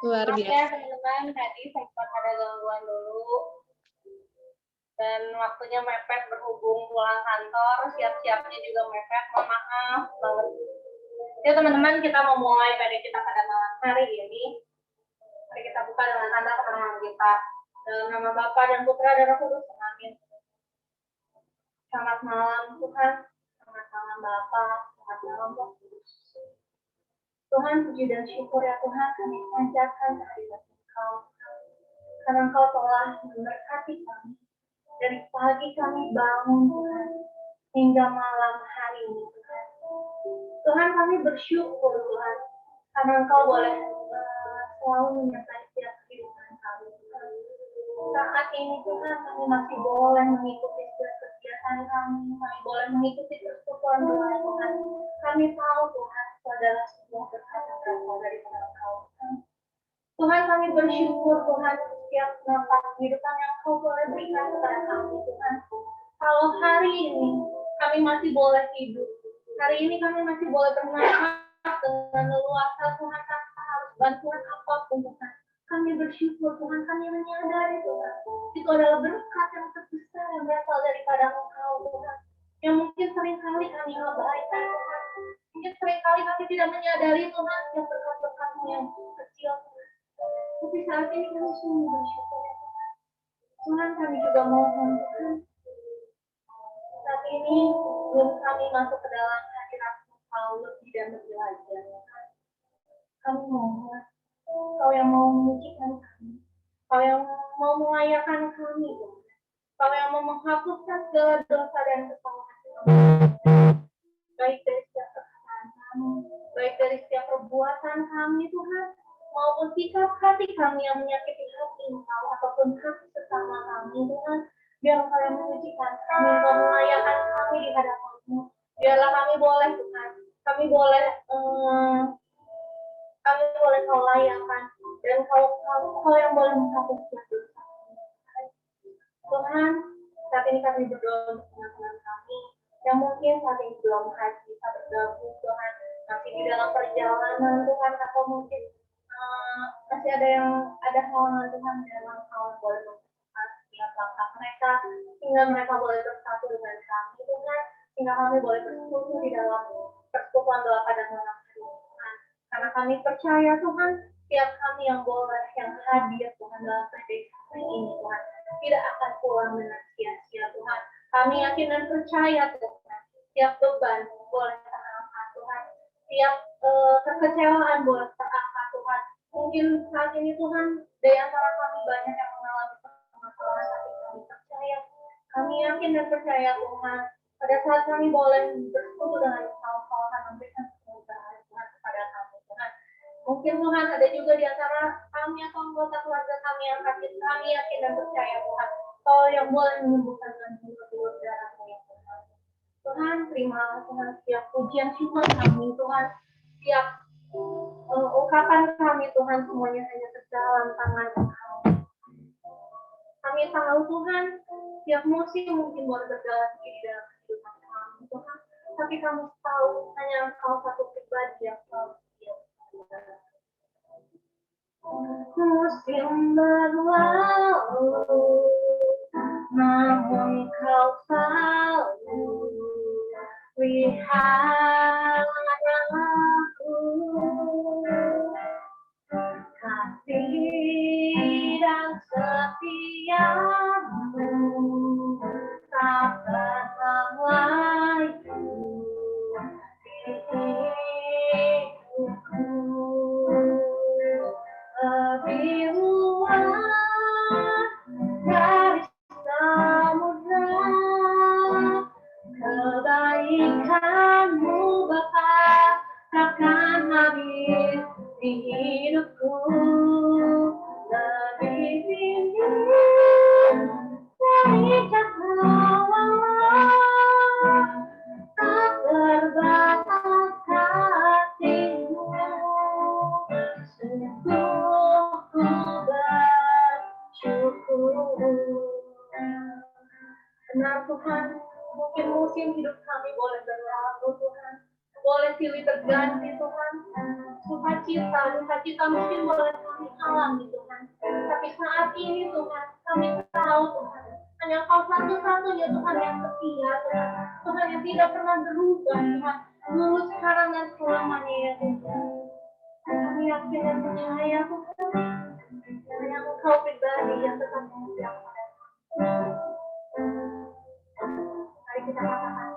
Luar Oke, biasa. teman-teman, tadi sempat ada gangguan dulu. Dan waktunya mepet berhubung pulang kantor, siap-siapnya juga mepet, mohon maaf banget. Ya teman-teman, kita mau mulai pada kita pada malam hari ini. Mari kita buka dengan tanda kemenangan kita. Dalam nama Bapa dan Putra dan Roh Kudus, amin. Selamat malam Tuhan, selamat malam Bapa, selamat malam Roh Kudus. Tuhan, puji dan syukur ya Tuhan, kami panjatkan kehadirat Engkau. Karena Engkau telah memberkati kami. Dari pagi kami bangun Tuhan, hingga malam hari ini Tuhan. Tuhan, kami bersyukur Tuhan, karena Engkau boleh selalu menyertai setiap kehidupan kami Tuhan. Saat ini Tuhan, kami masih boleh mengikuti setiap kegiatan kami boleh mengikuti persekutuan doa Tuhan. Kami tahu Tuhan, itu adalah sebuah berkat yang berasal dari Engkau Tuhan. Tuhan, kami bersyukur Tuhan setiap nafas kehidupan yang Kau boleh berikan kepada kami Tuhan. Kalau hari ini kami masih boleh hidup, hari ini kami masih boleh bernafas dengan leluasa Tuhan tanpa harus bantuan apapun Tuhan. Kami bersyukur Tuhan, kami menyadari Tuhan, itu adalah berkat yang terbesar yang berasal daripada Engkau Tuhan. Yang mungkin seringkali kami abaikan Tuhan. Mungkin seringkali kami tidak menyadari Tuhan yang berkat-berkat-Mu yang kecil. Tapi saat ini kami sungguh bersyukur ya Tuhan. Tuhan, kami juga mohon Tuhan. Saat ini sebelum kami masuk ke dalam hadirat Engkau lebih dan lebih lagi ya Tuhan. Kami mohon Kau yang mau menyucikan kami, Kau yang mau mengayakan kami Tuhan. Kau yang mau menghapuskan segala dosa dan kesalahan kami. Baik dari setiap perkataan kami, baik dari setiap perbuatan kami Tuhan, maupun sikap hati kami yang menyakiti hati Engkau ataupun hati sesama kami Tuhan. Biar Engkau yang menyucikan kami, Engkau mengayakan kami di hadapan-Mu. Biarlah kami boleh Tuhan, kami boleh Kau layakan dan Kau yang boleh menghapuskan dosa Tuhan. Saat ini kami berdoa untuk teman-teman kami yang mungkin saat ini belum bisa bergabung Tuhan, masih di dalam perjalanan Tuhan, atau mungkin masih ada halangan Tuhan dalam hal boleh mempercepat setiap langkah mereka, sehingga mereka boleh bersatu dengan kami Tuhan, sehingga kami boleh bersekutu di dalam persekutuan doa pada malam hari Tuhan. Karena kami percaya Tuhan, setiap kami yang hadir Tuhan dalam pedesaan ini Tuhan, tidak akan pulang dengan sia-sia Tuhan. Kami yakin dan percaya Tuhan, setiap beban boleh terangkat Tuhan, setiap kekecewaan boleh terangkat Tuhan. Mungkin saat ini Tuhan, dari antara kami banyak yang mengalami permasalahan, tapi kami percaya, kami yakin dan percaya Tuhan, pada saat kami boleh bersekutu dengan Engkau, Kau akan memberikan kemudahan Tuhan kepada kami Tuhan. Mungkin Tuhan ada juga di antara kami atau anggota keluarga kami yang sakit, kami yakin dan percaya Tuhan, Kau yang boleh menyembuhkan dengan kedua darah-Mu ya Tuhan. Tuhan, terima Tuhan setiap pujian syukur kami Tuhan, setiap ungkapan kami Tuhan, semuanya hanya terdalam tangan Engkau. Kami tahu Tuhan, setiap musim mungkin boleh berjalan di dalam kehidupan kami Tuhan, tapi kami tahu hanya Engkau satu pribadi yang tahu. Musim berlalu, namun Kau selalu lihat aku. Kasih dan setia-Mu tak pernah lagi di hidupku. Lebih luas dari samudra, kebaikan-Mu Bapa takkan habis di hidupku. Lebih tinggi dari cakrawala, tak terbatas kasih-Mu. Sungguh ku bersyukur. Benar Tuhan, mungkin musim hidup kami boleh berlalu Tuhan, boleh silih berganti Tuhan. Sukacita, duka cita mungkin boleh kami menghalangi Tuhan. Tapi saat ini Tuhan, kami tahu Tuhan, hanya Kau satu-satunya Tuhan yang setia Tuhan. Tuhan yang tidak pernah berubah Tuhan. Dulu, sekarang, dan selamanya ya Tuhan. Kami yakin dan percaya Tuhan. Hanya Engkau pribadi yang tetap setia pada kami. Mari kita katakan.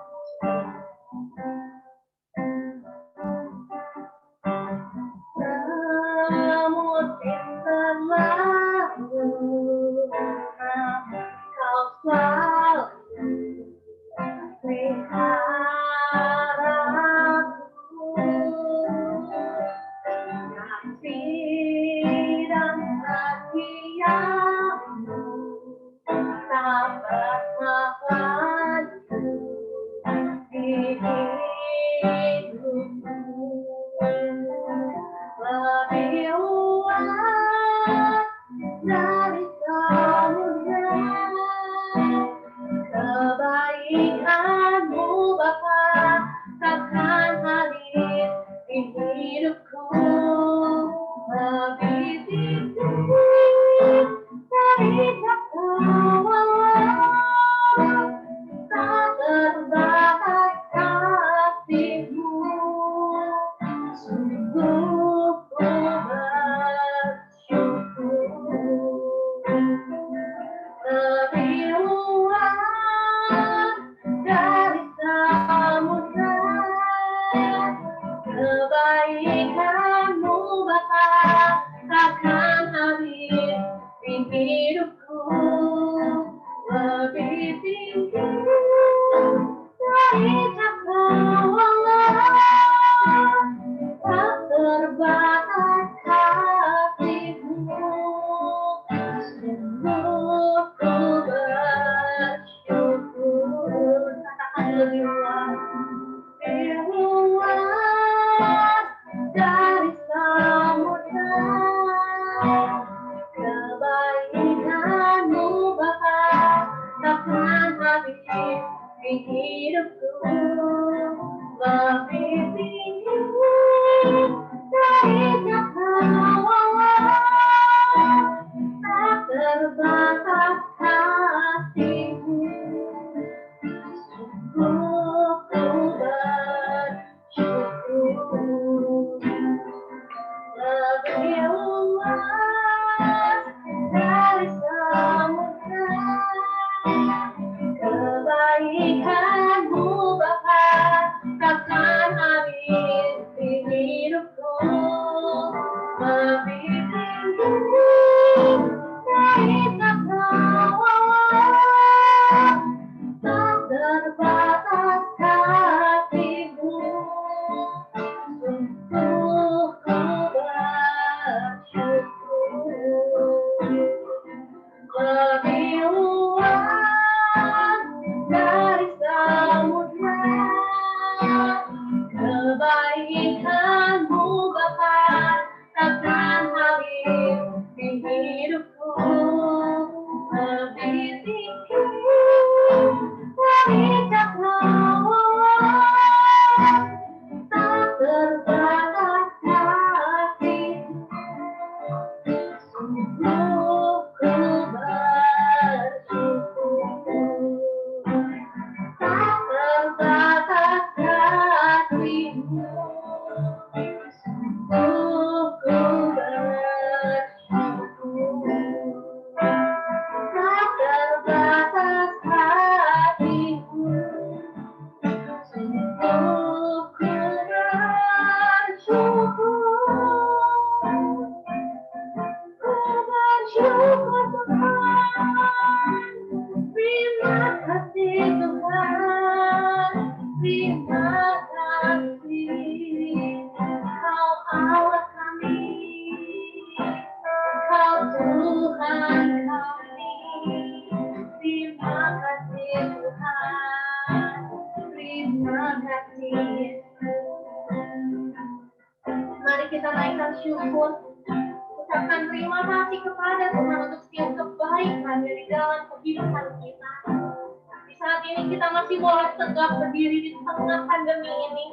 Berdiri di tengah pandemi ini,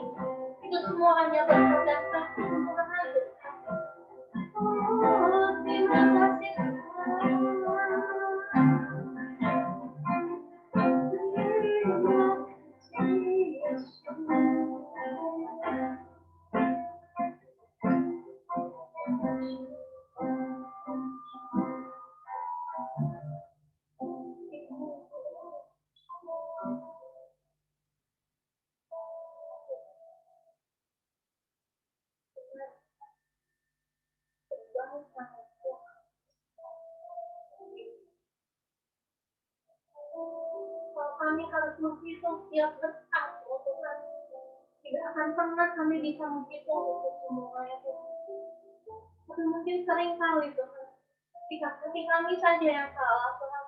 itu semua hanya berkat kasih Tuhan. Oh, Kami harus menghitung setiap detak, oh Tuhan. Tidak akan pernah kami bisa menghitung itu semua, ya Tuhan. Tapi mungkin sering kali Tuhan, ketika hati kami saja yang salah Tuhan.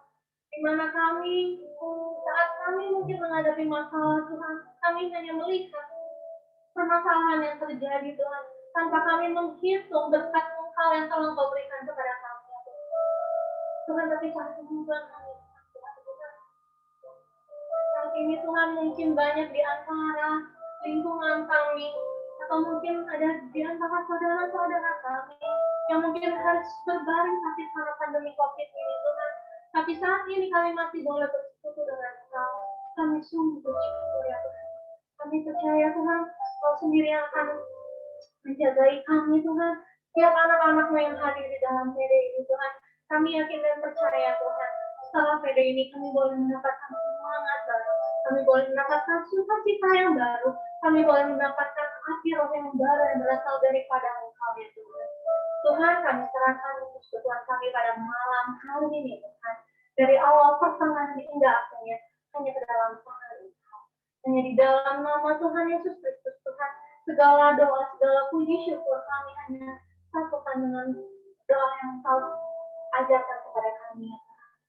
Di mana kami, saat kami mungkin menghadapi masalah Tuhan, kami hanya melihat permasalahan yang terjadi Tuhan, tanpa kami menghitung berkat Engkau yang telah Engkau berikan kepada kami, ya Tuhan. Tuhan, tapi saat ini Tuhan kami saat ini Tuhan mungkin banyak di antara lingkungan kami, atau mungkin ada di antara saudara-saudara kami yang mungkin harus berbaring sakit karena pandemi COVID ini Tuhan. Tapi saat ini kami masih boleh bersekutu dengan Engkau. Kami sungguh bersyukur ya Tuhan. Kami percaya Tuhan, Kau sendiri yang akan menjagai kami Tuhan. Tiap anak-anakmu yang hadir di dalam PD ini Tuhan. Kami yakin dan percaya Tuhan. Setelah PD ini kami boleh mendapatkan semangat baru. Kami boleh mendapatkan sukacita yang baru. Kami boleh mendapatkan api roh yang baru yang berasal daripada Engkau ya Tuhan. Tuhan, kami serahkan persekutuan kami pada malam hari ini Tuhan. Dari awal pertengahan hingga akhirnya hanya ke dalam tangan Engkau. Hanya di dalam nama Tuhan Yesus Kristus Tuhan. Segala doa, segala puji syukur kami hanya satukan dengan doa yang Engkau ajarkan kepada kami.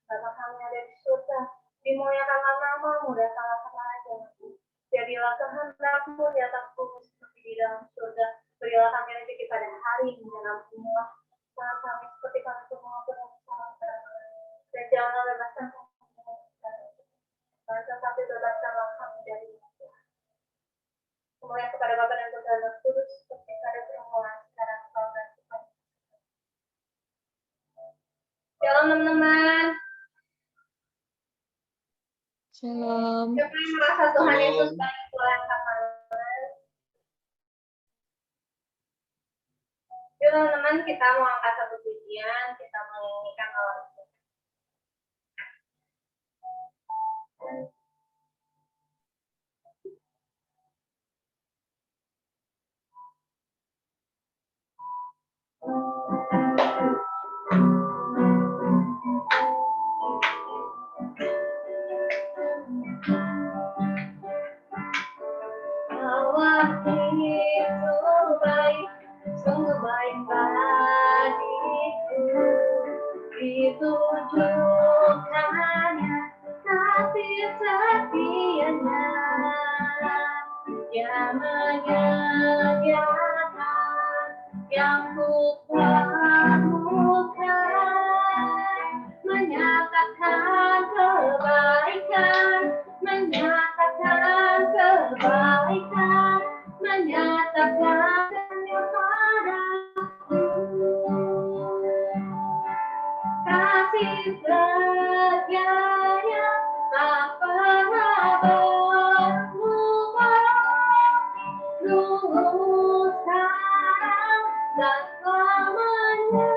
Bapa kami ada di surga, dimuliakanlah namamu, datanglah kerajaanmu. Jadilah kehendak-Mu di atas bumi seperti di dalam surga. Berilah kami rezeki pada hari ini dan ampunilah kesalahan kami seperti kami semua bersalah. Dan janganlah bebaskan kami dari tetapi bebaskanlah kami dari Tuhan. Semuanya kepada Bapa dan Putra dan Roh Kudus seperti pada permulaan sekarang sekarang dan sampai. Shalom teman-teman. Shalom. Siapa yang merasa Tuhan Yesus baik Tuhan kapan? Yuk teman-teman, kita mau angkat satu pujian, kita menyanyikan Allah. Allah itu baik, sungguh baik bagiku. Ditujukannya kasih setianya, Dia menyediakan yang ku perlukan, menyatakan kebaikan, menyatakan kebaikan, menyatakan kepadaku. Kasih setianya tak pernah berubah, dulu sekarang dan selamanya.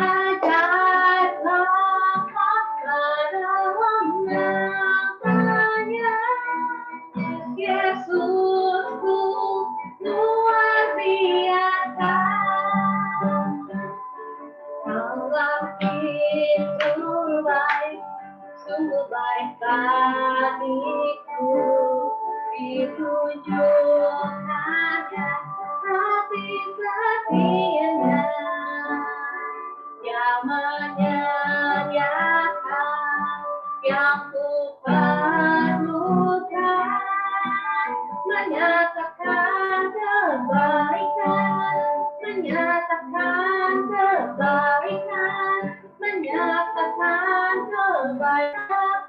Ajaiblah dalam namanya, Yesusku luar biasa. Allah itu baik, sungguh baik bagiku. Ditunjukkannya kasih setianya, Dia menyediakan yang ku perlukan, menyatakan kebaikan, menyatakan kebaikan, menyatakan kebaikan.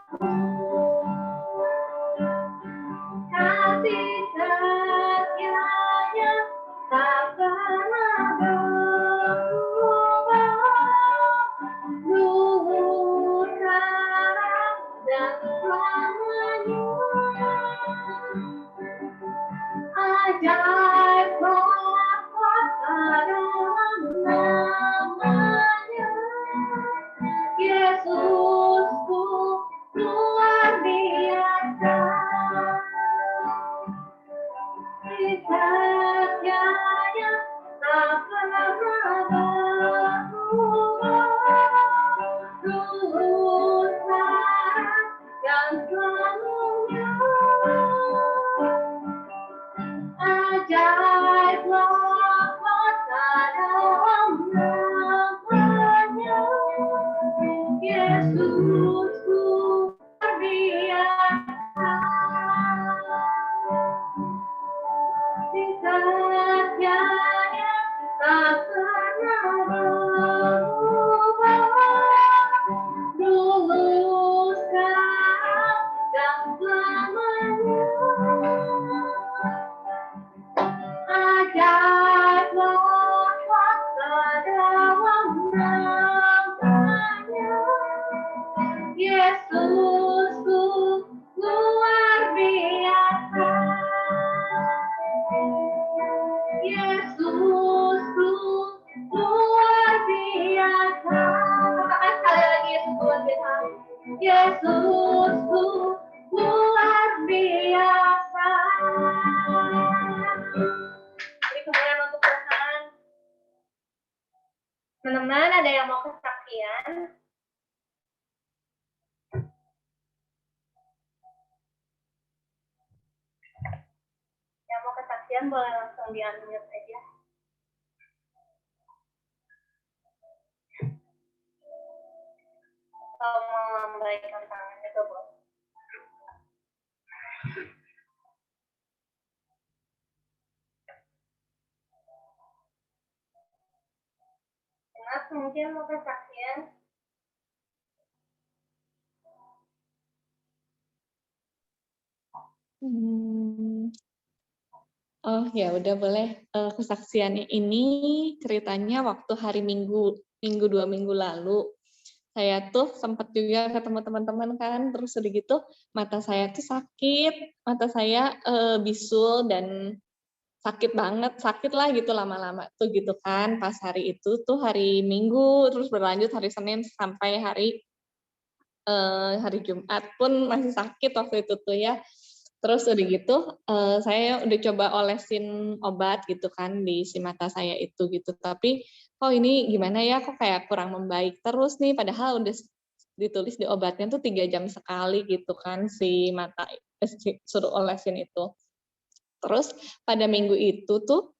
Kasih setianya tak pernah berubah, dulu sekarang dan selamanya. Ajaiblah dulu sekarang dan selamanya. Ajarlah kuasa dalam namanya. Yesusku luar biasa. Yesusku luar biasa. Katakan sekali lagi, Yesus luar biasa. Yesusku luar biasa. Beri kemuliaan untuk Tuhan. Teman-teman, ada yang mau kesaksian? Yang mau kesaksian boleh langsung di-unmute aja. Kalau mau melambaikan tangan itu boleh. Mas, mungkin mau kesaksian? Oh ya udah boleh. Kesaksian ini ceritanya waktu hari Minggu 2 minggu lalu. Saya tuh sempat juga ketemu teman-teman kan, terus udah gitu mata saya tuh sakit, mata saya bisul dan sakit banget, sakit lah gitu lama-lama tuh gitu kan. Pas hari itu tuh hari Minggu, terus berlanjut hari Senin sampai hari Jumat pun masih sakit waktu itu tuh ya. Terus udah gitu, saya udah coba olesin obat gitu kan di si mata saya itu gitu. Tapi kok ini gimana ya, kok kayak kurang membaik terus nih. Padahal udah ditulis di obatnya tuh 3 jam sekali gitu kan si mata suruh olesin itu. Terus pada minggu itu tuh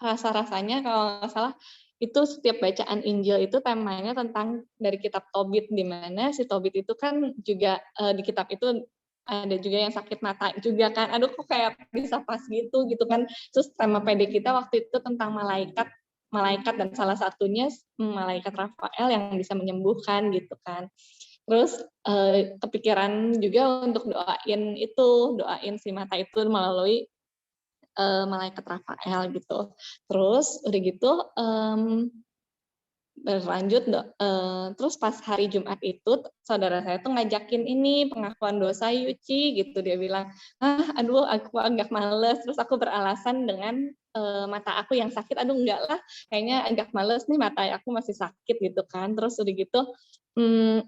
rasa-rasanya kalau nggak salah itu setiap bacaan Injil itu temanya tentang dari kitab Tobit, di mana si Tobit itu kan juga di kitab itu ada juga yang sakit mata juga kan. Aduh kok kayak bisa pas gitu kan. Terus tema PD kita waktu itu tentang malaikat dan salah satunya malaikat Rafael yang bisa menyembuhkan gitu kan. Terus kepikiran juga untuk doain si mata itu melalui malaikat Rafael gitu. Terus udah gitu berlanjut terus pas hari Jumat itu saudara saya tuh ngajakin ini pengakuan dosa Yuci gitu, dia bilang aduh aku agak males, terus aku beralasan dengan mata aku yang sakit, aduh enggak lah kayaknya agak males nih mata aku masih sakit gitu kan. Terus udah gitu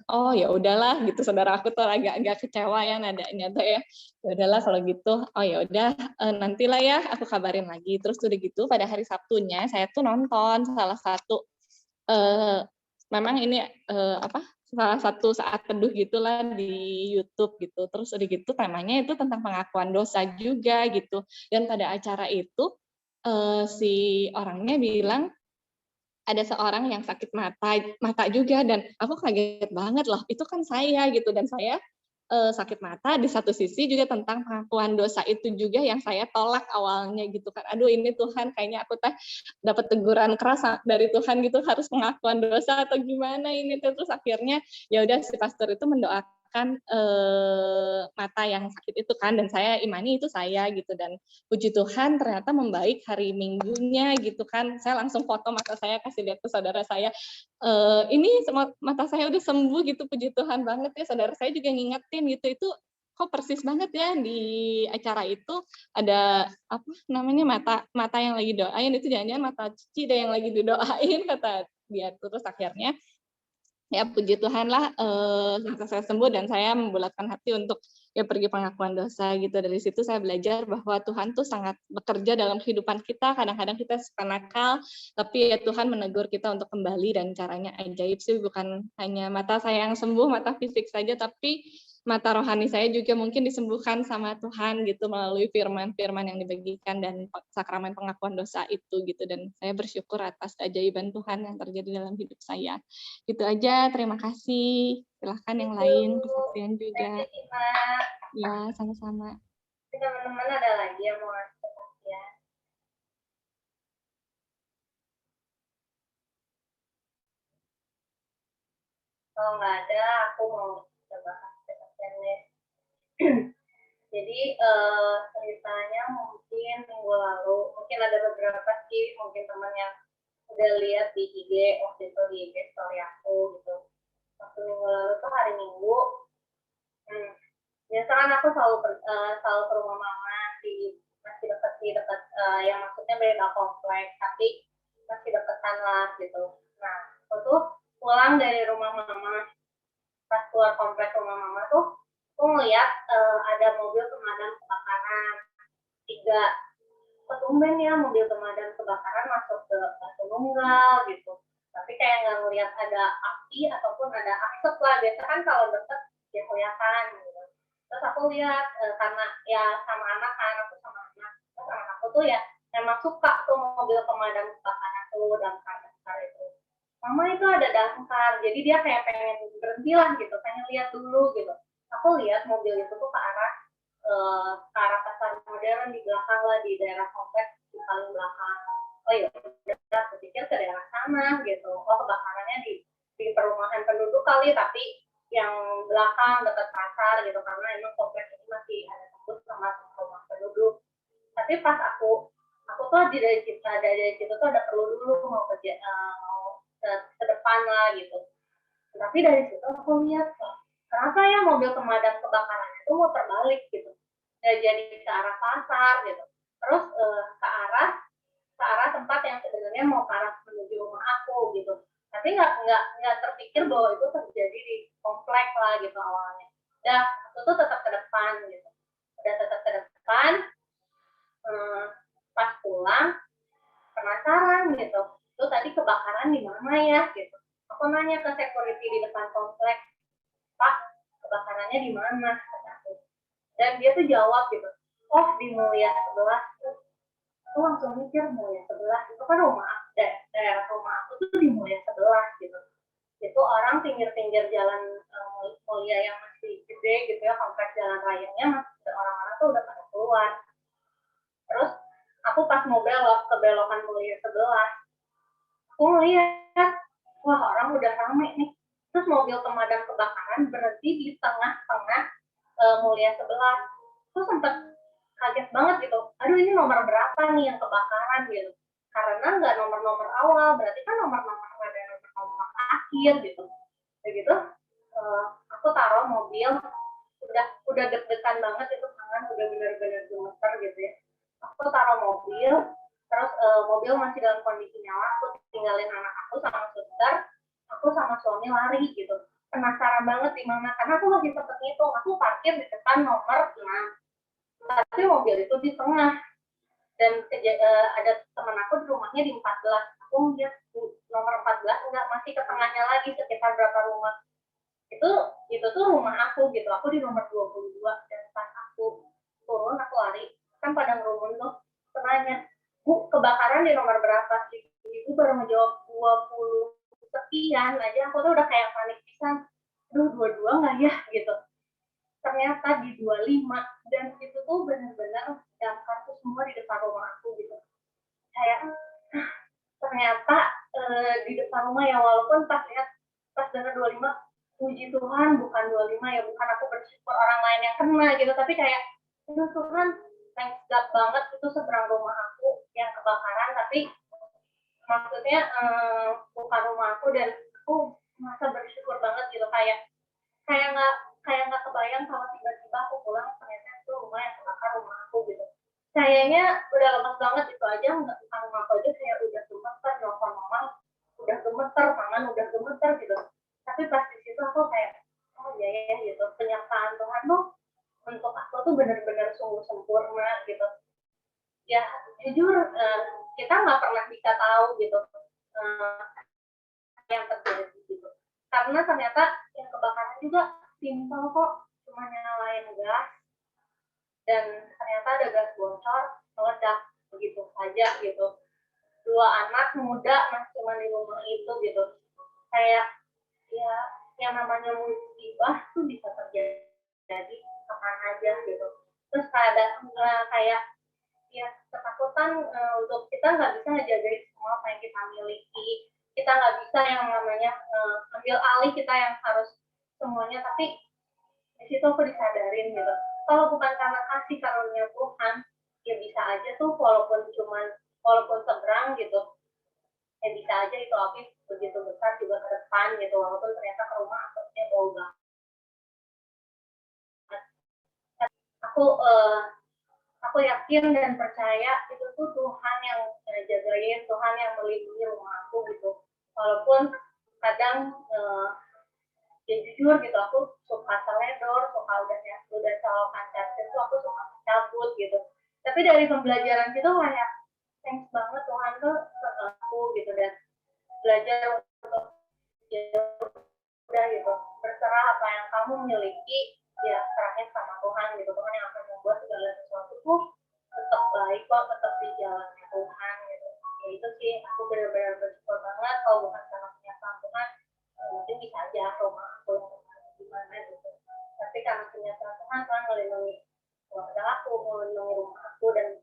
oh ya udahlah gitu, saudara aku tuh agak kecewa ya nadanya tuh ya. Ya udahlah kalau gitu, oh ya udah nantilah ya aku kabarin lagi. Terus udah gitu pada hari Sabtunya saya tuh nonton salah satu memang ini salah satu saat teduh gitulah di YouTube gitu. Terus udah gitu temanya itu tentang pengakuan dosa juga gitu. Dan pada acara itu si orangnya bilang ada seorang yang sakit mata juga, dan aku kaget banget loh, itu kan saya gitu, dan saya sakit mata di satu sisi juga tentang pengakuan dosa itu juga yang saya tolak awalnya gitu kan. Aduh ini Tuhan kayaknya aku dapat teguran keras dari Tuhan gitu, harus pengakuan dosa atau gimana ini tuh. Terus akhirnya ya udah si pastor itu mendoakan mata yang sakit itu kan, dan saya imani itu saya gitu, dan puji Tuhan ternyata membaik hari Minggunya gitu kan. Saya langsung foto mata saya kasih lihat ke saudara saya, ini mata saya udah sembuh gitu, puji Tuhan banget ya. Saudara saya juga ngingetin gitu, itu kok persis banget ya di acara itu ada apa namanya mata yang lagi doain itu jangan-jangan mata Cici deh yang lagi didoain kata dia. Terus akhirnya ya puji Tuhan lah mata saya sembuh dan saya membulatkan hati untuk ya pergi pengakuan dosa gitu. Dari situ saya belajar bahwa Tuhan tuh sangat bekerja dalam kehidupan kita. Kadang-kadang kita suka nakal, tapi ya Tuhan menegur kita untuk kembali, dan caranya ajaib sih, bukan hanya mata saya yang sembuh, mata fisik saja, tapi mata rohani saya juga mungkin disembuhkan sama Tuhan gitu melalui firman-firman yang dibagikan dan sakramen pengakuan dosa itu gitu. Dan saya bersyukur atas keajaiban Tuhan yang terjadi dalam hidup saya. Gitu aja, terima kasih. Silahkan yang lain, kesaksian juga. Ya, sama-sama. Teman-teman ada lagi yang mau ngasih kesaksian? Kalau nggak ada, aku mau coba kasih deh. Jadi ceritanya mungkin minggu lalu, mungkin ada beberapa sih, mungkin teman yang udah lihat di IG waktu itu di IG story aku gitu. Waktu minggu lalu tuh hari Minggu, biasa kan aku selalu ke rumah mama masih dekat yang maksudnya beda kompleks, tapi masih deketan lah gitu. Nah, aku tuh pulang dari rumah mama, pas keluar kompleks rumah mama tuh, aku ngeliat ada mobil pemadam kebakaran 3. Ketumben ya mobil pemadam kebakaran masuk ke Batu Nunggal gitu. Tapi kayak nggak ngeliat ada api ataupun ada asap lah. Biasa kan kalau deket ya kelihatan gitu. Terus aku lihat karena ya sama anak kan, aku sama anak. Terus anak aku tuh ya memang suka tuh mobil pemadam kebakaran tuh, damkar itu. Mama itu ada damkar, jadi dia kayak pengen berhenti lah gitu, pengen lihat dulu gitu. Aku lihat mobil itu tuh ke arah pasar modern di belakang lah, di daerah kompleks di paling belakang. Oh iya, udah aku pikir ke daerah sana gitu. Oh, kebakarannya di perumahan penduduk kali, tapi yang belakang dekat pasar gitu, karena emang kompleks ini masih ada tembus sama rumah penduduk. Tapi pas aku tuh dari situ tuh ada perlu dulu mau ke depan lah gitu. Tapi dari situ aku lihat kenapa ya mobil pemadam kebakaran itu mau terbalik gitu, jadi ke arah pasar gitu, terus ke arah tempat yang sebenarnya mau ke arah menuju rumah aku gitu. Tapi nggak terpikir bahwa itu terjadi di komplek lah gitu awalnya. Dah, aku tuh tetap ke depan gitu, udah tetap ke depan. Pas pulang penasaran gitu, tuh tadi kebakaran di mana ya gitu. Aku nanya ke security di depan komplek, Pak, kebakarannya di mana? Dan dia tuh jawab gitu, oh di Mulia sebelah. Aku langsung mikir Mulia sebelah itu kan daerah rumah aku tuh di Mulia sebelah gitu. Itu orang pinggir-pinggir jalan Mulia yang masih gede gitu ya, kompleks jalan rayanya, masih orang-orang tuh udah pada keluar. Terus aku pas mau belok ke belokan Mulia sebelah, aku lihat wah orang udah rame nih. Terus mobil pemadam kebakaran berhenti di tengah-tengah Mulia sebelah. Terus sempat kaget banget gitu. Aduh ini nomor berapa nih yang kebakaran gitu. Karena nggak nomor-nomor awal, berarti kan nomor-nomor ada nomor akhir gitu. Begitu aku taruh mobil, udah deg-degan banget itu, tangan udah benar-benar gemeter gitu ya. Aku taruh mobil, terus mobil masih dalam kondisi nyala, aku tinggalin anak aku sama suster, aku sama suami lari gitu. Penasaran banget di mana, karena aku lagi sempet ngitung, aku parkir di depan nomor 6, tapi mobil itu di tengah. Dan ada teman aku di rumahnya di 14, aku ngeliat nomor 14 enggak, masih ke tengahnya lagi sekitar berapa rumah. Itu tuh rumah aku gitu, aku di nomor 22, dan pas aku turun, aku lari, kan pada ngerumun tuh, penanya, Bu, kebakaran di nomor berapa sih? Ibu baru menjawab 20 sekian aja, aku tuh udah kayak panik pisan. Aduh, 22 nggak ya gitu. Ternyata di 25, dan itu tuh benar-benar damkar tuh semua di depan rumah aku gitu. Kayak ternyata di depan rumah ya, walaupun pas dengar 25, puji Tuhan bukan 25 ya, bukan aku bersyukur orang lain yang kena gitu, tapi kayak itu Tuhan, thanks God banget itu seberang rumah aku yang kebakaran, tapi maksudnya bukan rumah aku, dan aku merasa bersyukur banget gitu, kayak nggak kebayang kalau tiba-tiba aku pulang ternyata itu rumah yang kebakar rumah aku gitu. Kayaknya udah lemas banget itu aja, nggak bukan rumah aku aja, kayak udah gemeter, nelfon mama udah gemeter, tangan udah gemeter gitu. Tapi pas di situ aku kayak, oh iya ya gitu, penyertaan Tuhan tuh untuk aku tuh benar-benar sungguh sempurna gitu. Ya jujur kita nggak pernah bisa tahu gitu yang terjadi gitu. Karena ternyata yang kebakaran juga simpel kok, cuma nyalain gas, dan ternyata ada gas bocor, meledak begitu saja gitu. 2 anak muda masih cuma di rumah itu gitu. Kayak ya yang namanya musibah tuh bisa terjadi kapan aja gitu. Terus kayak ya ketakutan untuk kita nggak bisa ngejagain semua apa yang kita miliki. Kita nggak bisa yang namanya ambil alih, kita yang harus semuanya. Tapi di situ aku disadarin gitu, kalau bukan karena kasih karunia Tuhan, ya bisa aja tuh walaupun seberang gitu, ya bisa aja itu api begitu besar juga ke depan gitu, walaupun ternyata ke rumah asapnya bau banget. Aku yakin dan percaya itu tuh Tuhan yang jagain, Tuhan yang melindungi rumah aku gitu. Walaupun kadang ya jujur gitu, aku suka teledor, suka udah calokan cacat tuh aku suka cabut gitu. Tapi dari pembelajaran itu kayak thanks banget Tuhan tuh sama aku gitu, dan belajar untuk ya udah gitu, berserah apa yang kamu miliki, ya serahin sama Tuhan gitu. Tuhan yang akan membuat segala sesuatu tuh tetap baik kok, tetap di jalan Tuhan gitu. Ya itu sih, aku benar-benar bersyukur banget. Kalau bukan karena kenyataan Tuhan, mungkin bisa aja rumah aku yang gimana gitu. Tapi karena kenyataan Tuhan, Tuhan melindungi keluarga aku, melindungi rumah aku, dan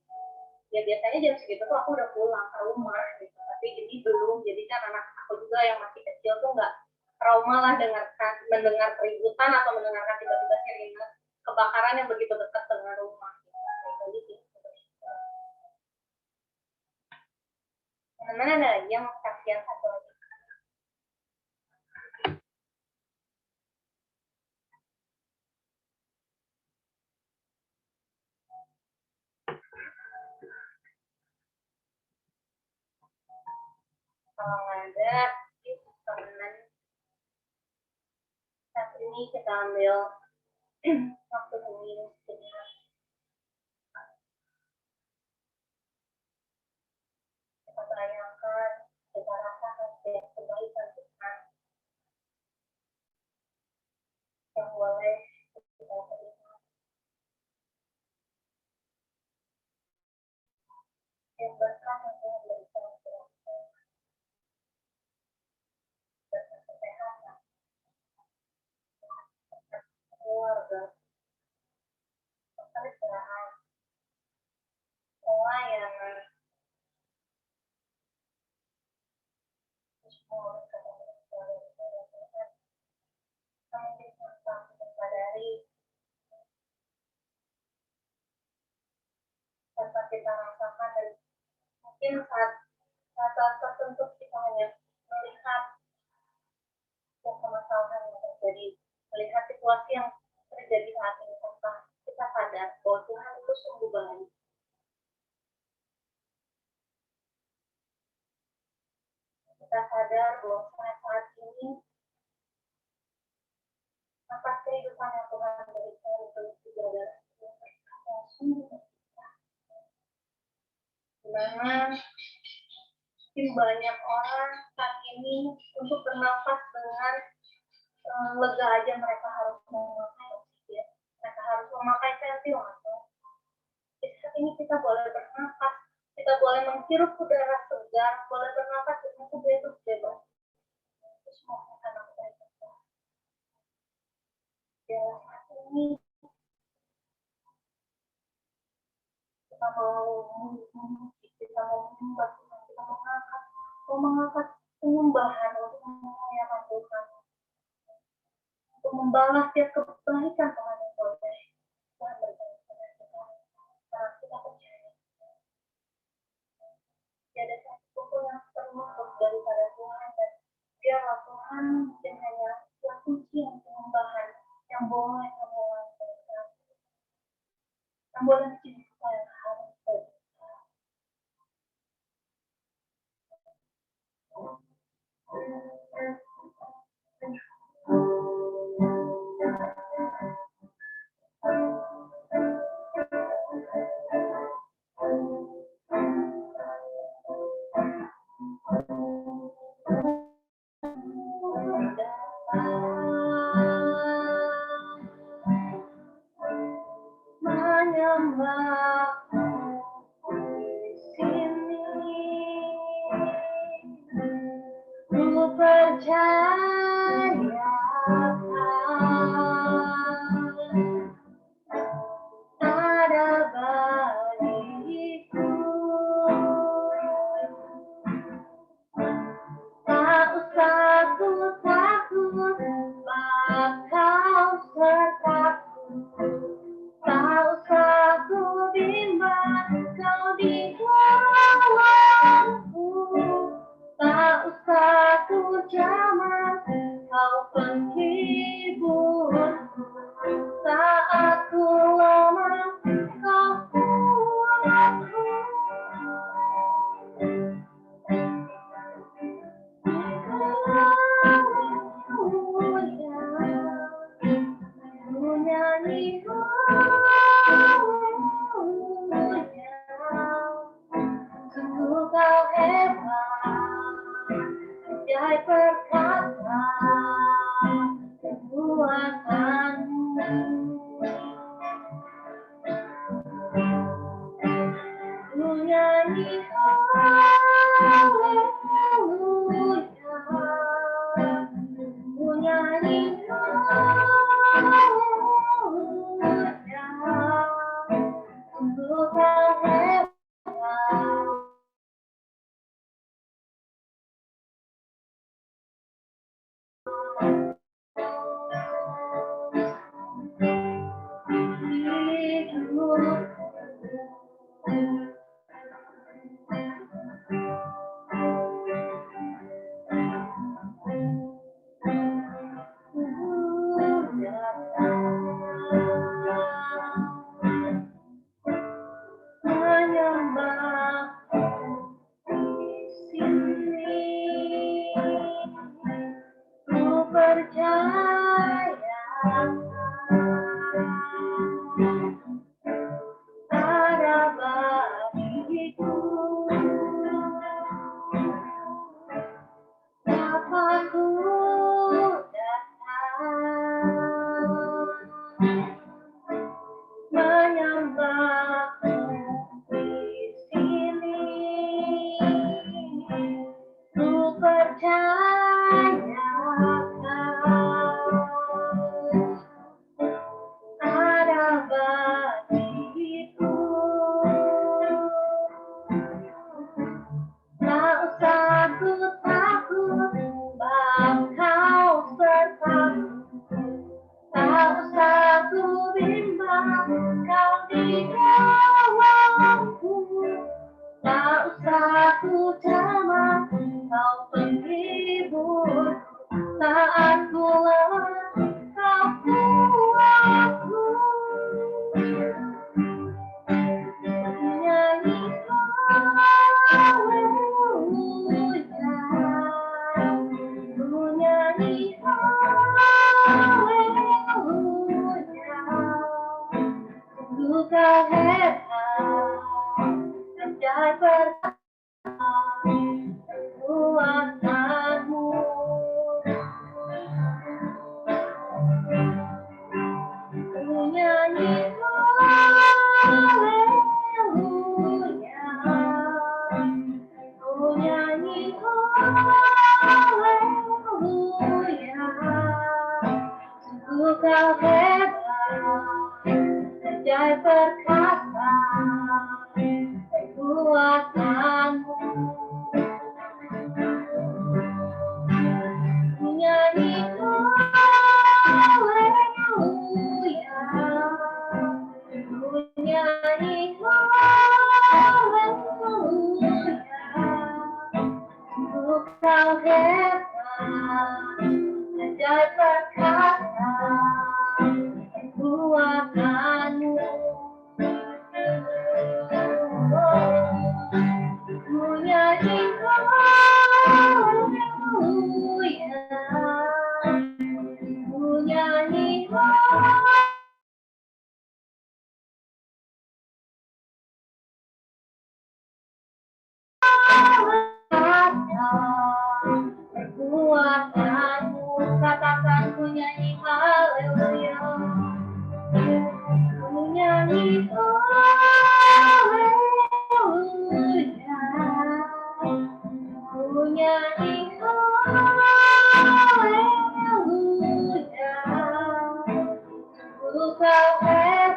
ya biasanya jam segitu tuh aku udah pulang ke rumah gitu. Tapi ini belum, jadi kan anak aku juga yang masih kecil tuh nggak trauma lah mendengar keributan atau mendengarkan tiba-tiba sirine kebakaran yang begitu dekat dengan rumah. Gitu. Mana ada lagi yang kasihan satu lagi? Kalau nggak ada, temenan saat ini kita ambil waktu ini sejenak. Kita bayangkan, kita rasakan kebaikan Tuhan yang boleh kita terima. Yang berkah yang Tuhan berikan kepada kita, berkah kesehatan, keluarga, pekerjaan, pelayanan, semua Tuhan. Kami bisa menyadari tanpa kita rasakan, dan mungkin saat tertentu kita hanya melihat permasalahan yang terjadi, melihat situasi yang terjadi saat ini, tanpa kita sadar bahwa Tuhan itu sungguh baik. Kita sadar bahwa saat ini apa kehidupan yang Tuhan berikan itu juga adalah yang sungguh dimana mungkin banyak orang saat ini untuk bernafas dengan lega aja mereka harus memakai oksigen, mereka harus memakai ventilator. Jadi saat ini kita boleh bernafas, kita boleh menghirup udara segar, boleh bernafas dengan bebas. Itu semua karena kita saat ini kita mau menyembah Tuhan, kita mau mengangkat penyembahan untuk memuliakan Tuhan, untuk membalas setiap kebaikan Tuhan yang boleh Tuhan berikan kepada kita. Karena kita percaya tiada satu pun yang termasuk daripada Tuhan, dan biarlah Tuhan dan hanya yang kunci yang penyembahan yang boleh kami lakukan, yang boleh menjadi kita yang harus bagi. Tak usah ku takut. kau penghibur saat ku lelah, kau kuatku. Nyanyi haleluya, ku nyanyi haleluya. Sungguh kau hebat, ajaib perbuatanmu. Ku nyanyi haleluya, ku nyanyi haleluya. Sungguh kau hebat, ajaib perkasa perbuatanmu. Ku nyanyi haleluya, ku nyanyi haleluya. Sungguh kau hebat, ajaib perkasa perbuatanmu. Ku nyanyi haleluya, ku nyanyi perbuatanmu. Katakan ku nyanyi haleluya, ku nyanyi haleluya, ku nyanyi haleluya. Sungguh kau hebat,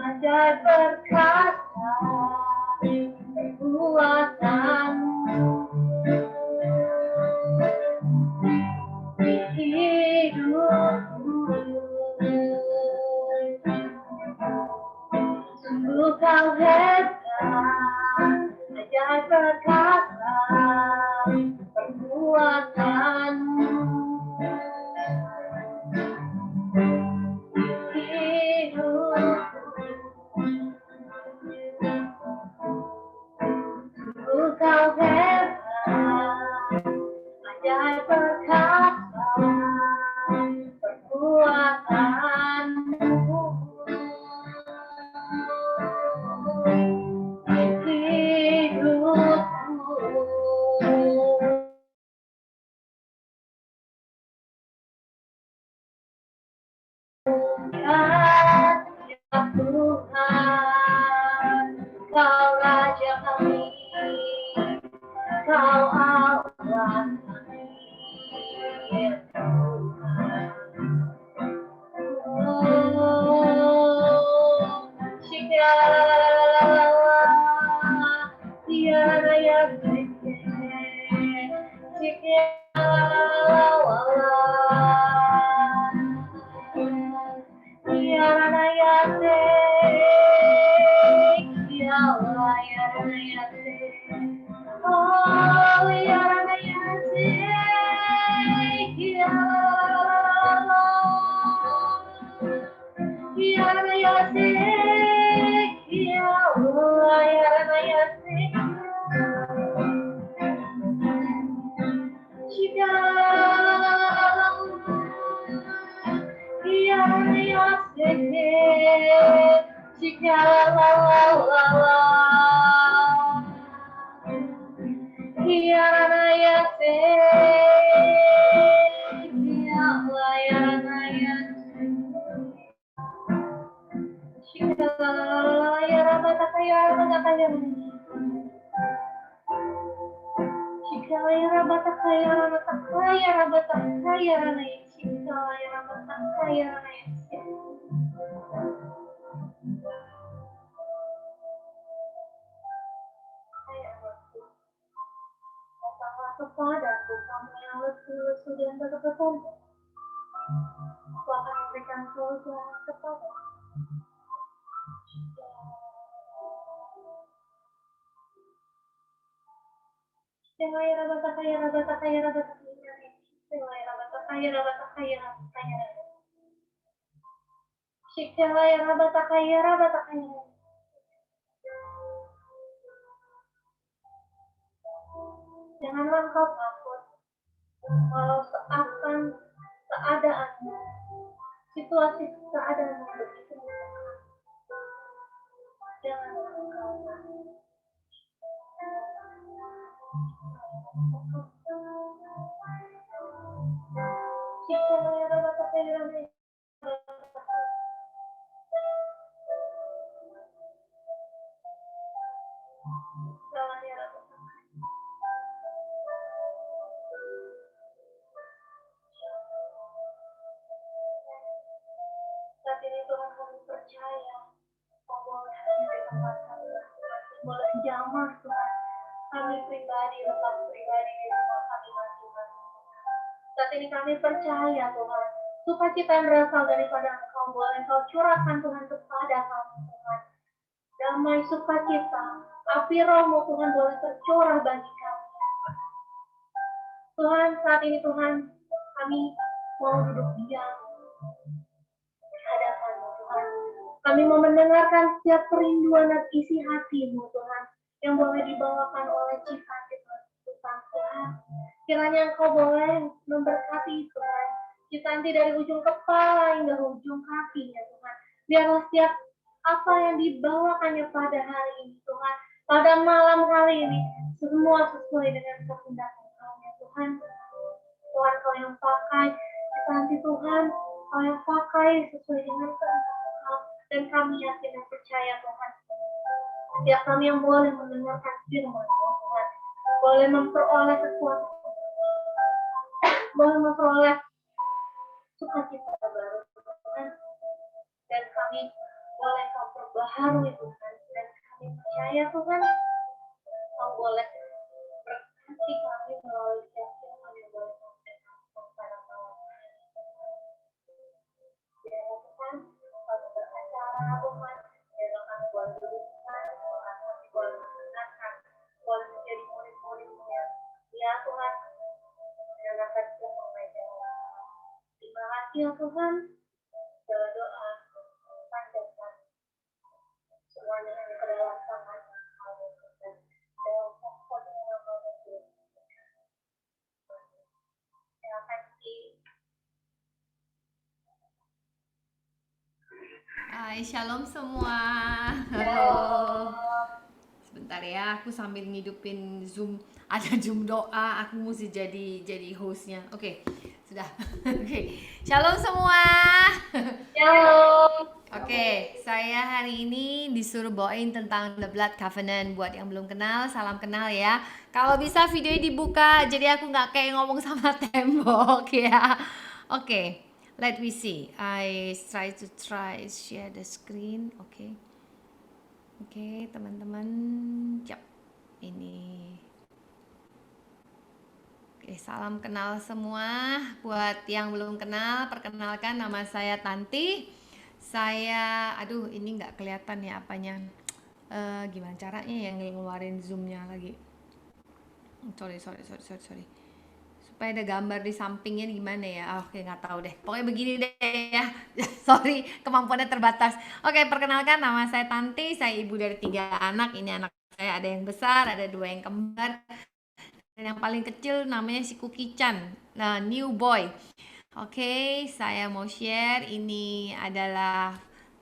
ajaib perkasa perbuatanmu. Hidupku, sungguh kau hebat, ajaib perkasa perbuatanmu. Hidupku, sungguh kau hebat, ajaib perkasa perbuatanmu. Hidupku, ya Tuhan, Kau Raja kami, Kau Allah kami, ya Tuhan. Kepadaku kamu yang lesu-lesu dan berkesan, aku akan memberikan surga kepada. Shelaya rabatakaya rabatakaya rabatakaya. Shelaya rabatakaya rabatakaya rabatakaya. Shelaya rabatakaya rabatakaya. Janganlah engkau takut walau seakan keadaanmu, situasi keadaanmu begitu menekan. Janganlah engkau takut. Shelaya rabatakaya rabatakaya. Shelaya rabatakaya. Saat ini Tuhan kami percaya, Kau boleh hadir di tempat kami masing-masing, boleh jamah Tuhan. Kami pribadi, lepas pribadi di rumah kami masing-masing. Saat ini kami percaya Tuhan, sukacita yang berasal daripada Engkau boleh Engkau curahkan Tuhan kepada kami Tuhan. Damai sukacita, api rohmu Tuhan boleh tercurah bagi kami. Tuhan, saat ini Tuhan, kami mau duduk diam di hadapan-Mu Tuhan. Kami mau mendengarkan setiap kerinduan dan isi hati-Mu Tuhan, yang boleh dibawakan oleh Cisanti Tuhan. Kiranya Engkau boleh memberkati Tuhan Cisanti dari ujung kepala hingga ujung kakinya Tuhan. Biarlah setiap apa yang dibawakannya pada hari ini Tuhan, pada malam hari ini, semua sesuai dengan kehendak Engkau ya Tuhan. Tuhan Kau yang pakai Cisanti Tuhan, Kau yang pakai sesuai dengan kehendak Engkau, dan kami yakin dan percaya Tuhan. Setiap kami yang boleh mendengarkan firman Tuhan, boleh memperoleh sesuatu, boleh memperoleh sukacita baru Tuhan, dan kami boleh Kau perbaharui Tuhan, dan kami percaya Tuhan, Kau boleh berkati kami melalui setiap firman yang boleh Kau berikan pada malam hari ini. Biarlah Tuhan, kami beracara Tuhan, biarlah kami boleh berduka, biarlah kami boleh mendengarkan, boleh menjadi murid-murid-Mu yang ya Tuhan, mendengarkan firman Tuhan. Terima kasih ya Tuhan, segala doa, panjatkan semuanya hanya ke dalam tangan Kau dan dalam pokoknya yang Kau beri. Terima kasih. Hai, shalom semua. Halo. Sebentar ya, aku sambil ngidupin Zoom. Ada Zoom doa, aku mesti jadi hostnya. Oke, sudah. Oke, shalom semua. Shalom. Oke, saya hari ini disuruh bawain tentang The Blood Covenant. Buat yang belum kenal, salam kenal ya. Kalau bisa videonya dibuka, jadi aku nggak kayak ngomong sama tembok ya. Oke, let me see. I try to share the screen. Oke, teman-teman. Yap, ini. Oke, salam kenal semua. Buat yang belum kenal, perkenalkan nama saya Tanti. Saya, aduh ini nggak kelihatan ya apanya. Gimana caranya yang ngeluarin zoomnya lagi? Sorry. Supaya ada gambar di sampingnya gimana ya? Oke, nggak tahu deh. Pokoknya begini deh ya. Sorry, kemampuannya terbatas. Oke, perkenalkan nama saya Tanti. Saya ibu dari 3 anak. Ini anak saya ada yang besar, ada 2 yang kembar. Dan yang paling kecil namanya si Cookie Chan. Nah, new boy. Oke, saya mau share. Ini adalah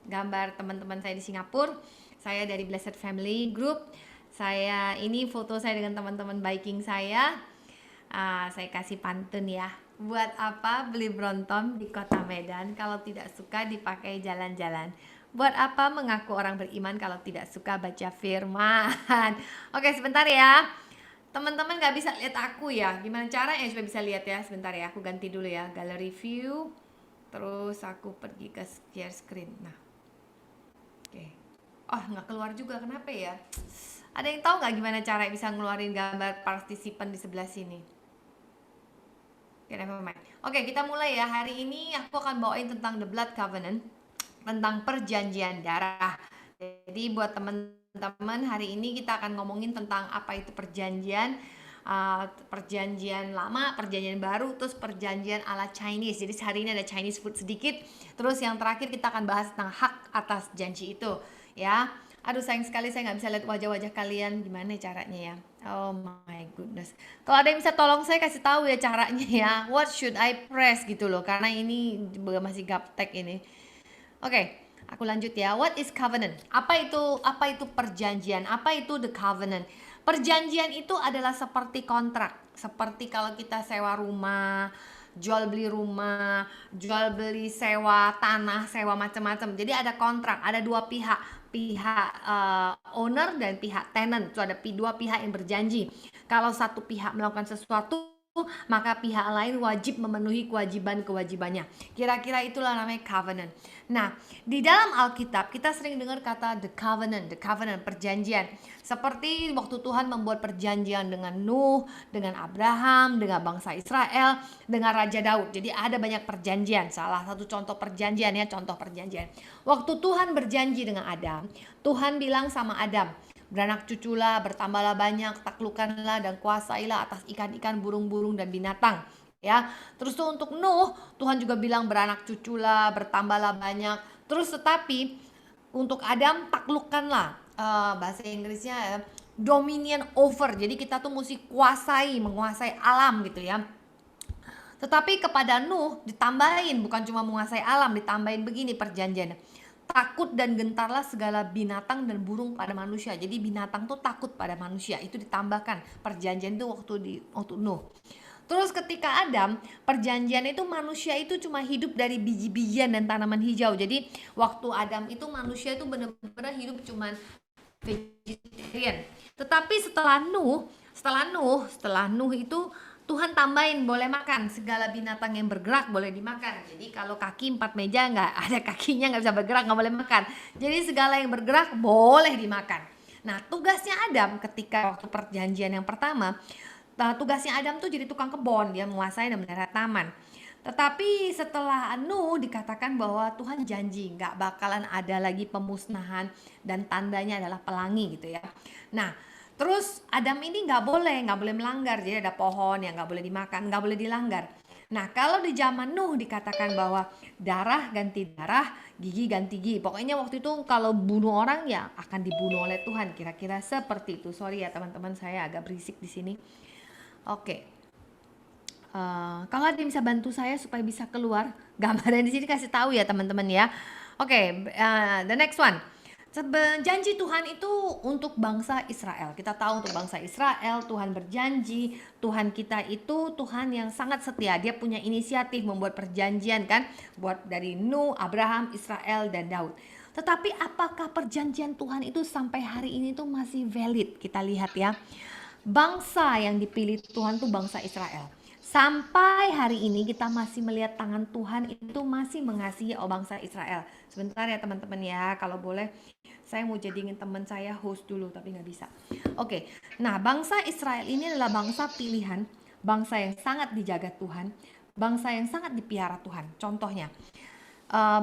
gambar teman-teman saya di Singapura. Saya dari Blessed Family Group. Ini foto saya dengan teman-teman biking saya. Saya kasih pantun ya. Buat apa beli Bronton di kota Medan kalau tidak suka dipakai jalan-jalan? Buat apa mengaku orang beriman kalau tidak suka baca firman? Oke, sebentar ya. Teman-teman nggak bisa lihat aku ya. Gimana caranya supaya bisa lihat ya? Sebentar ya, aku ganti dulu ya. Gallery view. Terus aku pergi ke share screen. Nah, oke. Oh, nggak keluar juga. Kenapa ya? Ada yang tahu nggak gimana cara bisa ngeluarin gambar partisipan di sebelah sini? Oke, never mind. Oke, kita mulai ya. Hari ini aku akan bawain tentang The Blood Covenant, tentang perjanjian darah. Jadi buat teman-teman, hari ini kita akan ngomongin tentang apa itu perjanjian. perjanjian lama, perjanjian baru, terus perjanjian ala Chinese. Jadi hari ini ada Chinese food sedikit. Terus yang terakhir kita akan bahas tentang hak atas janji itu, ya. Aduh sayang sekali saya nggak bisa lihat wajah-wajah kalian, gimana caranya ya? Oh my goodness. Kalau ada yang bisa tolong saya kasih tahu ya caranya ya. What should I press gitu loh, karena ini masih gaptek ini. Oke, aku lanjut ya. What is covenant? Apa itu perjanjian? Apa itu the covenant? Perjanjian itu adalah seperti kontrak. Seperti kalau kita sewa rumah, jual beli rumah, jual beli sewa tanah, sewa macam-macam. Jadi ada kontrak, ada dua pihak, pihak owner dan pihak tenant. Itu ada dua pihak yang berjanji. Kalau satu pihak melakukan sesuatu, maka pihak lain wajib memenuhi kewajibannya. Kira-kira itulah namanya covenant. Nah, di dalam Alkitab kita sering dengar kata the covenant, perjanjian. Seperti waktu Tuhan membuat perjanjian dengan Nuh, dengan Abraham, dengan bangsa Israel, dengan Raja Daud. Jadi ada banyak perjanjian. Salah satu contoh perjanjian ya, Waktu Tuhan berjanji dengan Adam, Tuhan bilang sama Adam, beranak cuculah, bertambahlah banyak, taklukkanlah dan kuasailah atas ikan-ikan, burung-burung dan binatang. Ya, terus tuh untuk Nuh, Tuhan juga bilang beranak cuculah, bertambahlah banyak. Terus tetapi untuk Adam taklukkanlah, bahasa Inggrisnya dominion over. Jadi kita tuh mesti menguasai alam gitu ya. Tetapi kepada Nuh ditambahin, bukan cuma menguasai alam, ditambahin begini perjanjian. Takut dan gentarlah segala binatang dan burung pada manusia. Jadi binatang tuh takut pada manusia. Itu ditambahkan perjanjian itu waktu Nuh. Terus ketika Adam, perjanjian itu manusia itu cuma hidup dari biji-bijian dan tanaman hijau. Jadi waktu Adam itu manusia itu benar-benar hidup cuma vegetarian. Tetapi setelah Nuh itu Tuhan tambahin boleh makan, segala binatang yang bergerak boleh dimakan. Jadi kalau kaki 4 meja nggak ada kakinya, nggak bisa bergerak, nggak boleh makan. Jadi segala yang bergerak boleh dimakan. Nah, tugasnya Adam ketika waktu perjanjian yang pertama, tugasnya Adam tuh jadi tukang kebun, dia menguasai dan memelihara taman. Tetapi setelah Nuh dikatakan bahwa Tuhan janji nggak bakalan ada lagi pemusnahan dan tandanya adalah pelangi gitu ya. Nah, terus Adam ini nggak boleh melanggar. Jadi ada pohon yang nggak boleh dimakan, nggak boleh dilanggar. Nah, kalau di zaman Nuh dikatakan bahwa darah ganti darah, gigi ganti gigi. Pokoknya waktu itu kalau bunuh orang ya akan dibunuh oleh Tuhan. Kira-kira seperti itu. Sorry ya teman-teman, saya agak berisik di sini. Oke. Kalau ada yang bisa bantu saya supaya bisa keluar gambarnya di sini, kasih tahu ya teman-teman ya. Oke, the next one. Janji Tuhan itu untuk bangsa Israel. Kita tahu untuk bangsa Israel Tuhan berjanji, Tuhan kita itu Tuhan yang sangat setia. Dia punya inisiatif membuat perjanjian kan, buat dari Nuh, Abraham, Israel dan Daud. Tetapi apakah perjanjian Tuhan itu sampai hari ini tuh masih valid? Kita lihat ya. Bangsa yang dipilih Tuhan tuh bangsa Israel. Sampai hari ini kita masih melihat tangan Tuhan itu masih mengasihi bangsa Israel. Sebentar ya teman-teman ya, kalau boleh saya mau jadiin teman saya host dulu tapi nggak bisa. Oke, nah bangsa Israel ini adalah bangsa pilihan, bangsa yang sangat dijaga Tuhan, bangsa yang sangat dipiara Tuhan. Contohnya,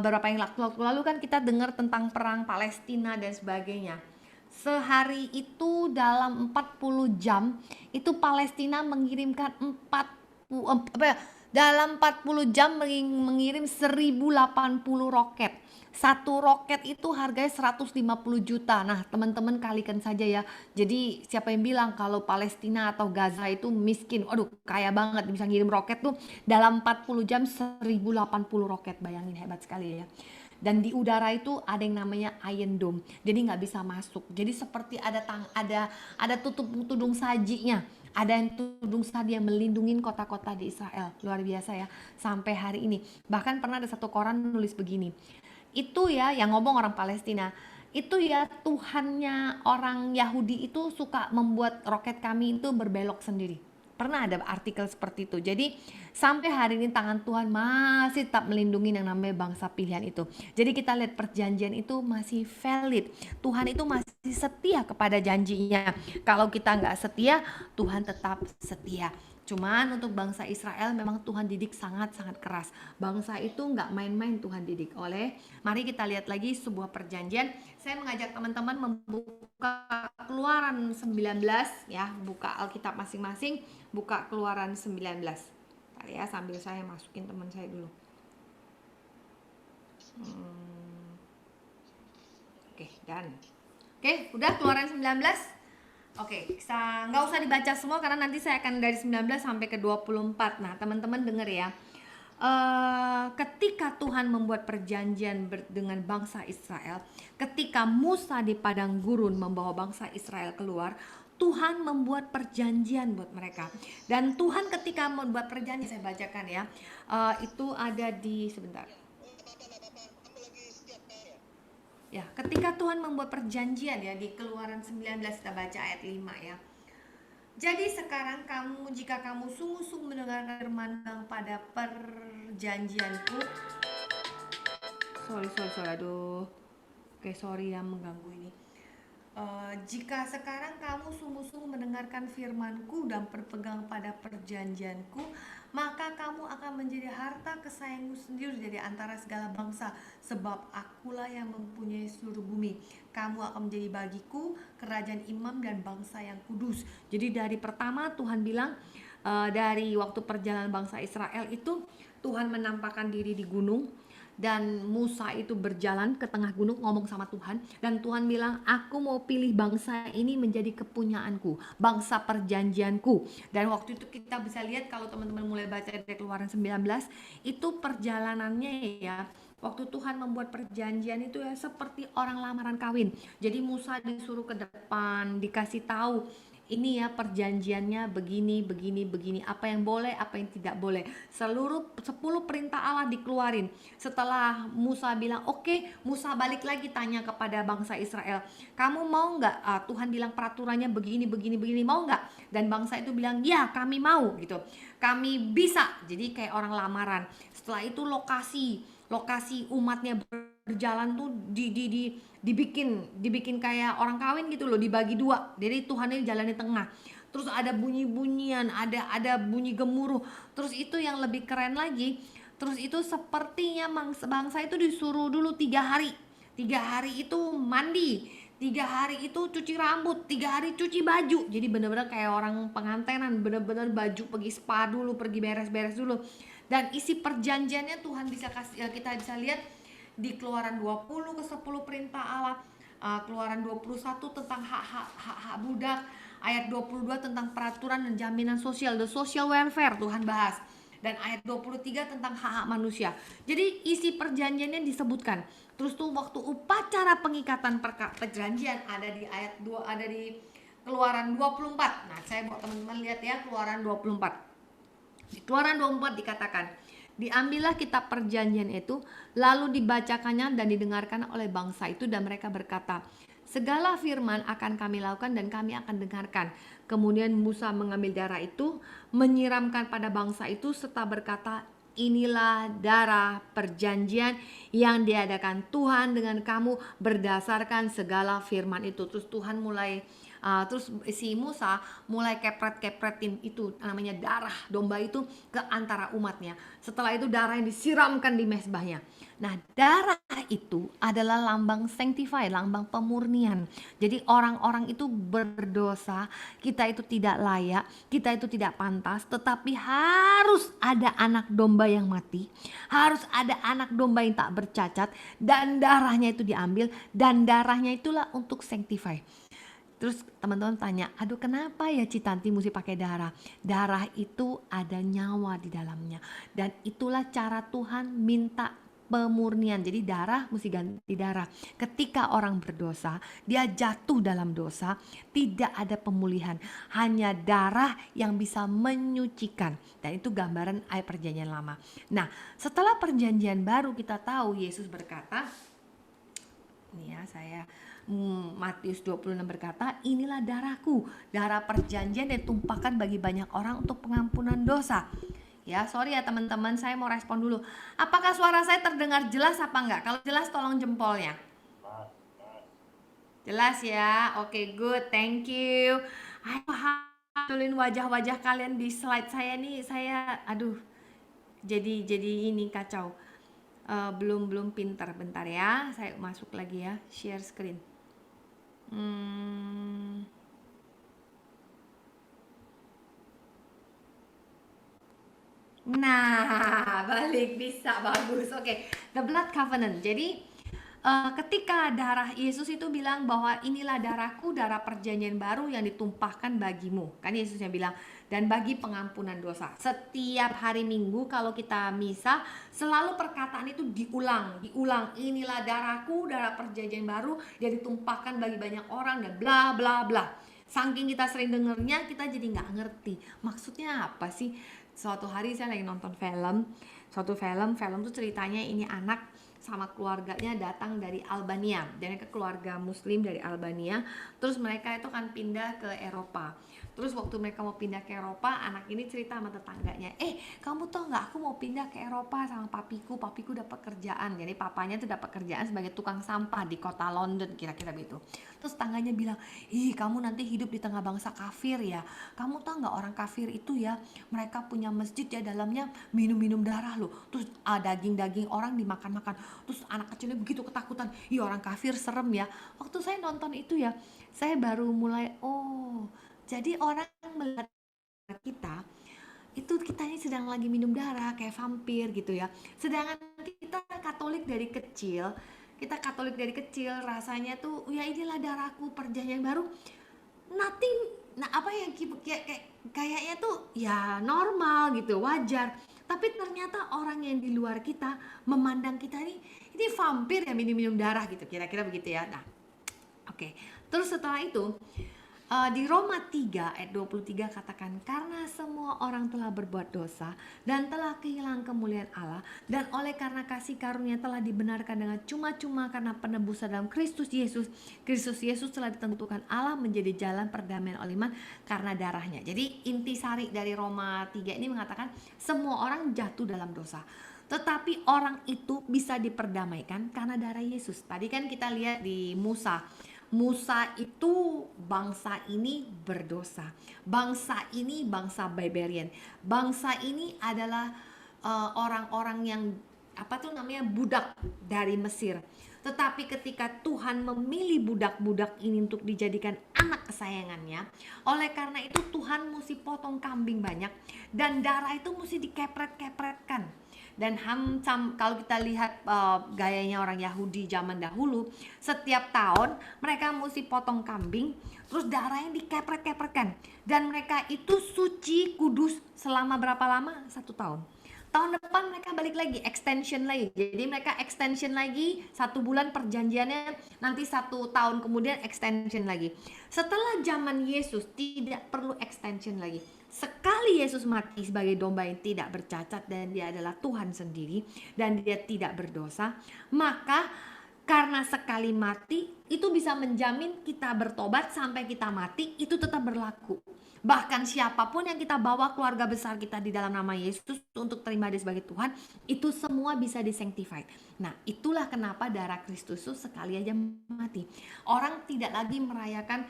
beberapa yang waktu lalu kan kita dengar tentang perang Palestina dan sebagainya. Sehari itu dalam 40 jam itu Palestina mengirimkan dalam 40 jam mengirim 1080 roket. Satu roket itu harganya 150 juta. Nah, teman-teman kalikan saja ya. Jadi siapa yang bilang kalau Palestina atau Gaza itu miskin? Aduh, kaya banget bisa ngirim roket tuh dalam 40 jam 1080 roket. Bayangin, hebat sekali ya. Dan di udara itu ada yang namanya Iron Dome. Jadi nggak bisa masuk. Jadi seperti ada tudung sajinya. Ada yang tudung saji yang melindungi kota-kota di Israel. Luar biasa ya. Sampai hari ini. Bahkan pernah ada satu koran nulis begini. Itu ya yang ngomong orang Palestina. Itu ya Tuhannya orang Yahudi itu suka membuat roket kami itu berbelok sendiri. Pernah ada artikel seperti itu. Jadi sampai hari ini tangan Tuhan masih tetap melindungi yang namanya bangsa pilihan itu. Jadi kita lihat perjanjian itu masih valid. Tuhan itu masih setia kepada janjinya. Kalau kita nggak setia, Tuhan tetap setia. Cuman untuk bangsa Israel memang Tuhan didik sangat-sangat keras. Bangsa itu nggak main-main Tuhan didik. Mari kita lihat lagi sebuah perjanjian. Saya mengajak teman-teman membuka Keluaran 19 ya, buka Alkitab masing-masing, buka Keluaran 19. Bentar ya, sambil saya masukin teman saya dulu. Oke, dan Oke, udah Keluaran 19. Oke, nggak usah dibaca semua karena nanti saya akan dari 19 sampai ke 24. Nah, teman-teman denger ya. Ketika Tuhan membuat perjanjian dengan bangsa Israel, ketika Musa di padang gurun membawa bangsa Israel keluar, Tuhan membuat perjanjian buat mereka. Dan Tuhan ketika membuat perjanjian, saya bacakan ya, itu ada di sebentar. Ya, ketika Tuhan membuat perjanjian ya di Keluaran 19, kita baca ayat 5 ya. Jadi sekarang jika kamu sungguh-sungguh mendengarkan firman pada perjanjianku. Sorry, aduh. Oke, sorry ya mengganggu ini. Jika sekarang kamu sungguh-sungguh mendengarkan firman-Ku dan berpegang pada perjanjian-Ku, maka kamu akan menjadi harta kesayanganmu sendiri dari antara segala bangsa, sebab Akulah yang mempunyai seluruh bumi. Kamu akan menjadi bagiku kerajaan imam dan bangsa yang kudus. Jadi dari pertama Tuhan bilang, dari waktu perjalanan bangsa Israel itu Tuhan menampakkan diri di gunung, dan Musa itu berjalan ke tengah gunung ngomong sama Tuhan, dan Tuhan bilang, aku mau pilih bangsa ini menjadi kepunyaanku, bangsa perjanjianku. Dan waktu itu kita bisa lihat kalau teman-teman mulai baca dari Keluaran 19, itu perjalanannya ya, waktu Tuhan membuat perjanjian itu ya seperti orang lamaran kawin. Jadi Musa disuruh ke depan, dikasih tahu, ini ya perjanjiannya begini, apa yang boleh, apa yang tidak boleh. Seluruh 10 perintah Allah dikeluarin. Setelah Musa bilang oke, Musa balik lagi tanya kepada bangsa Israel, kamu mau nggak? Tuhan bilang peraturannya begini, mau nggak? Dan bangsa itu bilang ya kami mau gitu, kami bisa. Jadi kayak orang lamaran. Setelah itu lokasi umatnya berjalan tuh dibikin kayak orang kawin gitu loh, dibagi dua. Jadi Tuhannya jalan di tengah. Terus ada bunyi-bunyian, ada bunyi gemuruh. Terus itu yang lebih keren lagi. Terus itu sepertinya bangsa itu disuruh dulu 3 hari. 3 hari itu mandi, 3 hari itu cuci rambut, 3 hari cuci baju. Jadi benar-benar kayak orang pengantenan, benar-benar baju pergi spa dulu, pergi beres-beres dulu. Dan isi perjanjiannya Tuhan bisa kasih, kita bisa lihat di Keluaran 20 ke 10 perintah Allah, Keluaran 21 tentang hak budak, ayat 22 tentang peraturan dan jaminan sosial, the social welfare Tuhan bahas, dan ayat 23 tentang hak manusia. Jadi isi perjanjiannya disebutkan. Terus tuh waktu upacara pengikatan perjanjian ada di ayat 2, ada di Keluaran 24. Nah, saya mau teman-teman lihat ya Keluaran 24. Di Keluaran 24 dikatakan, diambillah kitab perjanjian itu, lalu dibacakannya dan didengarkan oleh bangsa itu, dan mereka berkata, segala firman akan kami lakukan dan kami akan dengarkan. Kemudian Musa mengambil darah itu, menyiramkan pada bangsa itu, serta berkata, inilah darah perjanjian yang diadakan Tuhan dengan kamu berdasarkan segala firman itu. Terus Tuhan terus si Musa mulai kepret-kepretin itu namanya darah domba itu ke antara umatnya. Setelah itu darah yang disiramkan di mezbahnya. Nah, darah itu adalah lambang sanctify, lambang pemurnian. Jadi orang-orang itu berdosa, kita itu tidak layak, kita itu tidak pantas, tetapi harus ada anak domba yang mati, harus ada anak domba yang tak bercacat, dan darahnya itu diambil, dan darahnya itulah untuk sanctify. Terus teman-teman tanya, aduh kenapa ya Citanti mesti pakai darah? Darah itu ada nyawa di dalamnya. Dan itulah cara Tuhan minta pemurnian. Jadi darah mesti ganti darah. Ketika orang berdosa, dia jatuh dalam dosa, tidak ada pemulihan. Hanya darah yang bisa menyucikan. Dan itu gambaran ayat perjanjian lama. Nah, setelah perjanjian baru kita tahu Yesus berkata, ini ya saya... Matius 26 berkata, inilah darahku, darah perjanjian yang ditumpahkan bagi banyak orang untuk pengampunan dosa. Ya, sorry ya teman-teman, saya mau respon dulu. Apakah suara saya terdengar jelas apa enggak? Kalau jelas tolong jempolnya. Jelas ya, oke, good, thank you. Ayo munculin wajah-wajah kalian di slide saya nih, saya aduh jadi ini kacau. Belum pintar, bentar ya, saya masuk lagi ya, share screen. Nah, balik bisa, bagus. Oke, the blood covenant. Jadi ketika darah Yesus itu bilang bahwa inilah darahku, darah perjanjian baru yang ditumpahkan bagimu. Kan Yesusnya bilang, dan bagi pengampunan dosa. Setiap hari Minggu kalau kita misa, selalu perkataan itu diulang. Inilah darahku, darah perjanjian baru yang ditumpahkan bagi banyak orang dan bla bla bla. Saking kita sering dengernya, kita jadi nggak ngerti maksudnya apa sih. Suatu hari saya lagi nonton suatu film tuh ceritanya ini anak sama keluarganya datang dari Albania, dan mereka keluarga muslim dari Albania. Terus mereka itu kan pindah ke Eropa. Terus waktu mereka mau pindah ke Eropa, anak ini cerita sama tetangganya, kamu tau nggak, aku mau pindah ke Eropa sama papiku dapat kerjaan. Jadi papanya tuh dapat kerjaan sebagai tukang sampah di kota London, kira-kira begitu. Terus tangganya bilang, kamu nanti hidup di tengah bangsa kafir ya, kamu tau nggak orang kafir itu ya, mereka punya masjid ya, dalamnya minum darah loh, terus daging orang dimakan-makan. Terus anak kecilnya begitu ketakutan, orang kafir serem ya. Waktu saya nonton itu ya, saya baru mulai, jadi orang melihat kita itu, kita ini sedang lagi minum darah kayak vampir gitu ya. Sedangkan kita Katolik dari kecil rasanya tuh ya inilah darahku perjanjian baru, nothing. Nah, apa yang kayaknya tuh ya normal gitu, wajar. Tapi ternyata orang yang di luar kita memandang kita ini vampir yang minum darah gitu, kira-kira begitu ya. Nah, oke. Terus setelah itu di Roma 3 ayat 23 katakan, karena semua orang telah berbuat dosa dan telah kehilangan kemuliaan Allah, dan oleh karena kasih karunia telah dibenarkan dengan cuma-cuma karena penebusan dalam Kristus Yesus. Kristus Yesus telah ditentukan Allah menjadi jalan perdamaian oleh iman karena darahnya. Jadi intisari dari Roma 3 ini mengatakan semua orang jatuh dalam dosa, tetapi orang itu bisa diperdamaikan karena darah Yesus. Tadi kan kita lihat di Musa itu bangsa ini berdosa. Bangsa ini bangsa barbarian. Bangsa ini adalah orang-orang yang budak dari Mesir. Tetapi ketika Tuhan memilih budak-budak ini untuk dijadikan anak kesayangannya, oleh karena itu Tuhan mesti potong kambing banyak, dan darah itu mesti dikepret-kepretkan. Dan kalau kita lihat gayanya orang Yahudi zaman dahulu, setiap tahun mereka mesti potong kambing, terus darahnya dikepret-kepretkan, dan mereka itu suci kudus selama berapa lama? 1 tahun. Tahun depan mereka balik lagi, extension lagi. Jadi mereka extension lagi 1 bulan perjanjiannya, nanti 1 tahun kemudian extension lagi. Setelah zaman Yesus tidak perlu extension lagi. Sekali Yesus mati sebagai domba yang tidak bercacat, dan dia adalah Tuhan sendiri, dan dia tidak berdosa, maka karena sekali mati itu bisa menjamin kita bertobat sampai kita mati, itu tetap berlaku. Bahkan siapapun yang kita bawa, keluarga besar kita di dalam nama Yesus untuk terima dia sebagai Tuhan, itu semua bisa disanctified. Nah, itulah kenapa darah Kristus sekali aja mati. Orang tidak lagi merayakan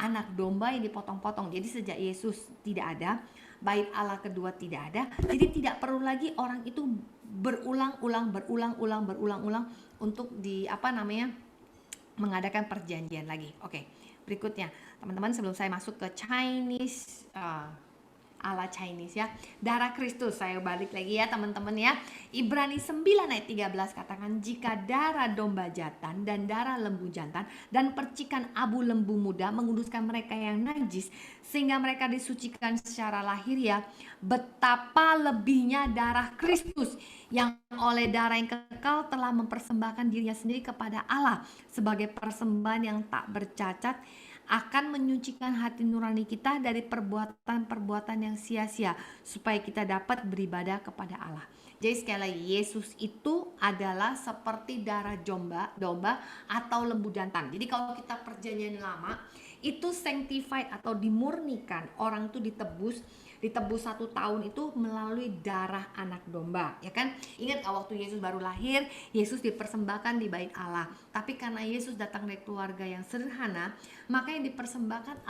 anak domba yang dipotong-potong. Jadi sejak Yesus tidak ada, bait Allah kedua tidak ada, jadi tidak perlu lagi orang itu berulang-ulang untuk mengadakan perjanjian lagi. Oke, berikutnya teman-teman, sebelum saya masuk ke Chinese ala Chinese ya, darah Kristus, saya balik lagi ya teman-teman ya. Ibrani 9 ayat 13 katakan, jika darah domba jantan dan darah lembu jantan dan percikan abu lembu muda menguduskan mereka yang najis sehingga mereka disucikan secara lahiriah, betapa lebihnya darah Kristus yang oleh darah yang kekal telah mempersembahkan dirinya sendiri kepada Allah sebagai persembahan yang tak bercacat, akan menyucikan hati nurani kita dari perbuatan-perbuatan yang sia-sia, supaya kita dapat beribadah kepada Allah. Jadi sekali lagi, Yesus itu adalah seperti darah domba atau lembu jantan. Jadi kalau kita perjanjian lama, Itu sanctified atau dimurnikan. Orang itu ditebus 1 tahun itu melalui darah anak domba, ya kan? Ingat waktu Yesus baru lahir, Yesus dipersembahkan di bait Allah. Tapi karena Yesus datang dari keluarga yang sederhana, maka yang dipersembahkan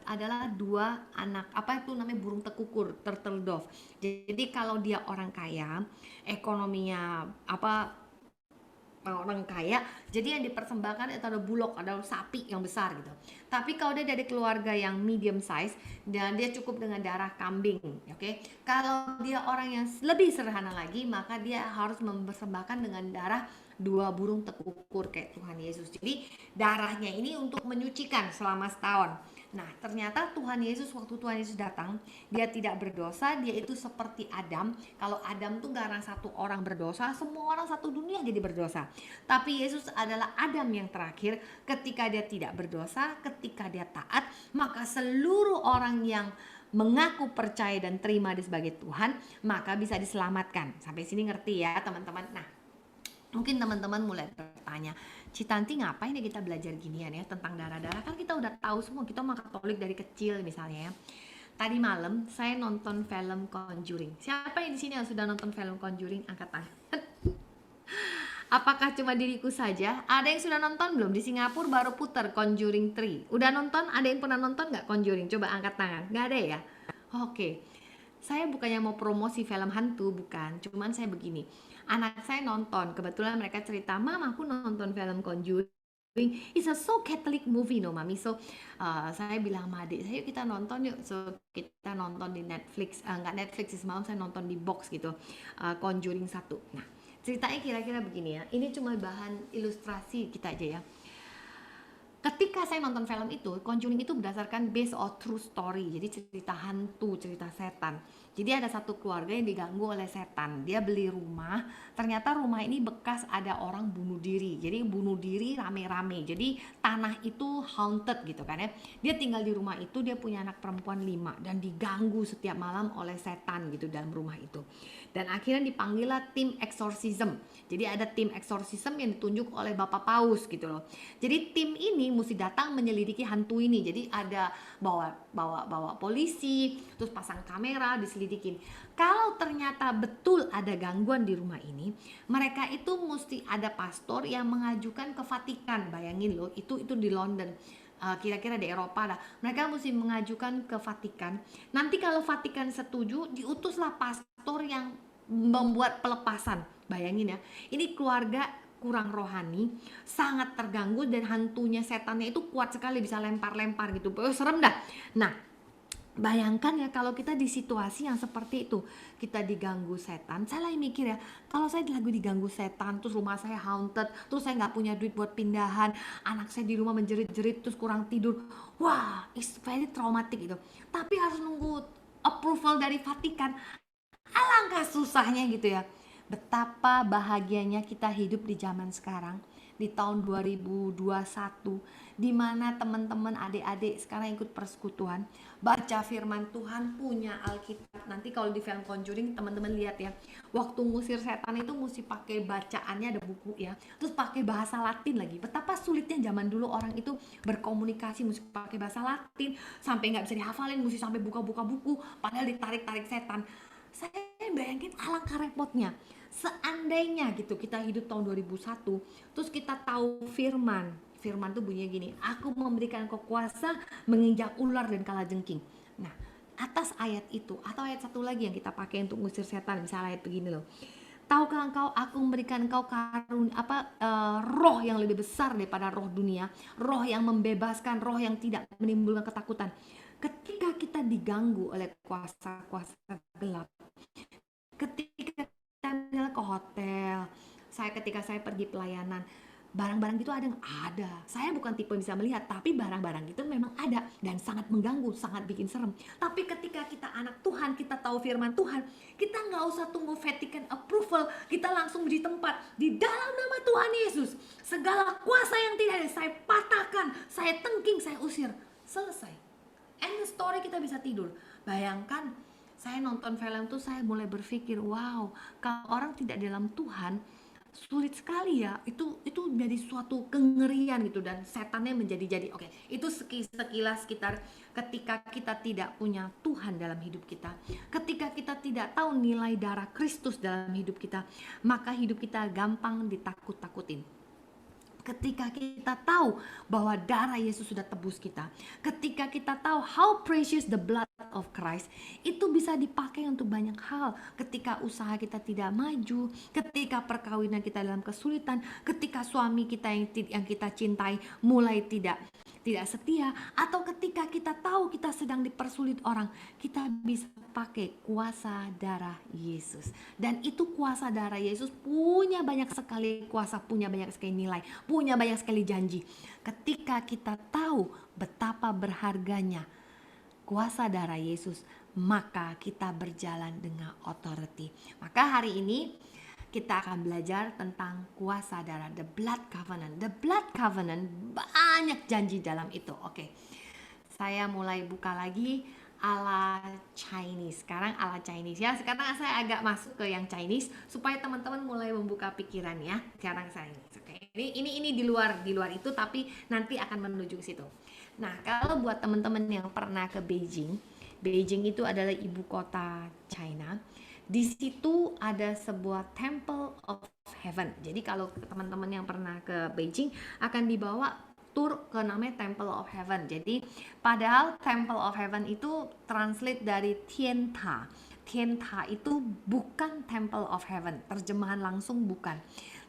adalah 2 anak, apa itu namanya, burung tekukur, turtle dove. Jadi kalau dia orang kaya, ekonominya orang kaya, jadi yang dipersembahkan itu ada bulog, ada sapi yang besar gitu. Tapi kalau dia dari keluarga yang medium size dan dia cukup dengan darah kambing, oke? Kalau dia orang yang lebih sederhana lagi, maka dia harus mempersembahkan dengan darah 2 burung tekukur kayak Tuhan Yesus. Jadi darahnya ini untuk menyucikan selama setahun. Nah, ternyata waktu Tuhan Yesus datang, dia tidak berdosa, dia itu seperti Adam. Kalau Adam tuh karena 1 orang berdosa, semua orang satu dunia jadi berdosa. Tapi Yesus adalah Adam yang terakhir, ketika dia tidak berdosa, ketika dia taat, maka seluruh orang yang mengaku percaya dan terima dia sebagai Tuhan, maka bisa diselamatkan. Sampai sini ngerti ya teman-teman? Nah, mungkin teman-teman mulai bertanya, Citanti ngapain ya kita belajar ginian ya tentang darah-darah? Kan kita udah tahu semua, kita mah Katolik dari kecil misalnya ya. Tadi malam saya nonton film Conjuring. Siapa yang di sini yang sudah nonton film Conjuring? Angkat tangan. Apakah cuma diriku saja? Ada yang sudah nonton belum? Di Singapura baru putar Conjuring 3. Udah nonton? Ada yang pernah nonton nggak Conjuring? Coba angkat tangan. Nggak ada ya? Oke. Saya bukannya mau promosi film hantu, bukan. Cuman saya begini. Anak saya nonton, kebetulan mereka cerita, Mama aku nonton film Conjuring, it's a so Catholic movie no Mami. So saya bilang sama adik saya, yuk kita nonton yuk. So kita nonton di Netflix, nggak Netflix sih, semalam saya nonton di box gitu, Conjuring 1. Nah ceritanya kira-kira begini ya, ini cuma bahan ilustrasi kita aja ya. Ketika saya nonton film itu, Conjuring itu berdasarkan based on true story. Jadi cerita hantu, cerita setan. Jadi ada satu keluarga yang diganggu oleh setan. Dia beli rumah, ternyata rumah ini bekas ada orang bunuh diri. Jadi bunuh diri rame-rame. Jadi tanah itu haunted gitu kan ya. Dia tinggal di rumah itu, dia punya anak perempuan 5 dan diganggu setiap malam oleh setan gitu dalam rumah itu. Dan akhirnya dipanggillah tim exorcism. Jadi ada tim exorcism yang ditunjuk oleh Bapak Paus gitu loh. Jadi tim ini mesti datang menyelidiki hantu ini. Jadi ada bawa polisi, terus pasang kamera, diselidikin. Kalau ternyata betul ada gangguan di rumah ini, mereka itu mesti ada pastor yang mengajukan ke Vatikan. Bayangin loh, itu di London. Kira-kira di Eropa lah. Mereka mesti mengajukan ke Vatikan. Nanti kalau Vatikan setuju, diutuslah pastor yang membuat pelepasan. Bayangin ya, ini keluarga kurang rohani, sangat terganggu, dan hantunya setannya itu kuat sekali, bisa lempar-lempar gitu. Serem dah. Nah, bayangkan ya kalau kita di situasi yang seperti itu, kita diganggu setan. Saya lagi mikir ya, kalau saya lagi diganggu setan, terus rumah saya haunted, terus saya nggak punya duit buat pindahan, anak saya di rumah menjerit-jerit, terus kurang tidur, wah, it's very traumatic gitu. Tapi harus nunggu approval dari Vatikan, alangkah susahnya gitu ya. Betapa bahagianya kita hidup di zaman sekarang, di tahun 2021, di mana teman-teman adik-adik sekarang ikut persekutuan, baca firman Tuhan, punya Alkitab. Nanti kalau di film Conjuring teman-teman lihat ya, waktu ngusir setan itu mesti pakai bacaannya, ada buku ya, terus pakai bahasa Latin lagi. Betapa sulitnya zaman dulu orang itu berkomunikasi, mesti pakai bahasa Latin, sampai nggak bisa dihafalin, mesti sampai buka-buka buku, padahal ditarik-tarik setan. Saya bayangin alangkah repotnya. Seandainya gitu kita hidup tahun 2001, terus kita tahu firman tuh bunyinya gini, aku memberikan kau kuasa menginjak ular dan kalajengking. Nah, atas ayat itu atau ayat satu lagi yang kita pakai untuk ngusir setan, misalnya ayat begini loh, tahukah engkau aku memberikan engkau roh yang lebih besar daripada roh dunia, roh yang membebaskan, roh yang tidak menimbulkan ketakutan. Ketika kita diganggu oleh kuasa-kuasa gelap, ketika kita ke hotel, ketika saya pergi pelayanan, barang-barang gitu ada. Saya bukan tipe bisa melihat, tapi barang-barang itu memang ada dan sangat mengganggu, sangat bikin serem. Tapi ketika kita anak Tuhan, kita tahu firman Tuhan, kita nggak usah tunggu Vatican approval, kita langsung di tempat, di dalam nama Tuhan Yesus, segala kuasa yang tidak ada, saya patahkan, saya tengking, saya usir, selesai. End story, kita bisa tidur. Bayangkan, saya nonton film tuh saya mulai berpikir, wow, kalau orang tidak dalam Tuhan, sulit sekali ya, itu menjadi suatu kengerian gitu, dan setannya menjadi oke, itu sekilas sekitar ketika kita tidak punya Tuhan dalam hidup kita, ketika kita tidak tahu nilai darah Kristus dalam hidup kita, maka hidup kita gampang ditakut-takutin. Ketika kita tahu bahwa darah Yesus sudah tebus kita, ketika kita tahu how precious the blood of Christ, itu bisa dipakai untuk banyak hal. Ketika usaha kita tidak maju, ketika perkawinan kita dalam kesulitan, ketika suami kita yang kita cintai mulai tidak setia, atau ketika kita tahu kita sedang dipersulit orang, kita bisa pakai kuasa darah Yesus. Dan itu kuasa darah Yesus punya banyak sekali kuasa, punya banyak sekali nilai, punya banyak sekali janji. Ketika kita tahu betapa berharganya kuasa darah Yesus, maka kita berjalan dengan authority. Maka hari ini kita akan belajar tentang kuasa darah, the blood covenant. The blood covenant banyak janji dalam itu. Oke, saya mulai buka lagi ala Chinese. Sekarang ala Chinese ya. Sekarang saya agak masuk ke yang Chinese supaya teman-teman mulai membuka pikiran ya. Sekarang Chinese. Oke. Ini di luar itu, tapi nanti akan menuju ke situ. Nah, kalau buat teman-teman yang pernah ke Beijing, Beijing itu adalah ibu kota China. Di situ ada sebuah Temple of Heaven. Jadi kalau teman-teman yang pernah ke Beijing akan dibawa tur ke namanya Temple of Heaven. Jadi padahal Temple of Heaven itu translate dari Tianta. Tianta itu bukan Temple of Heaven. Terjemahan langsung bukan.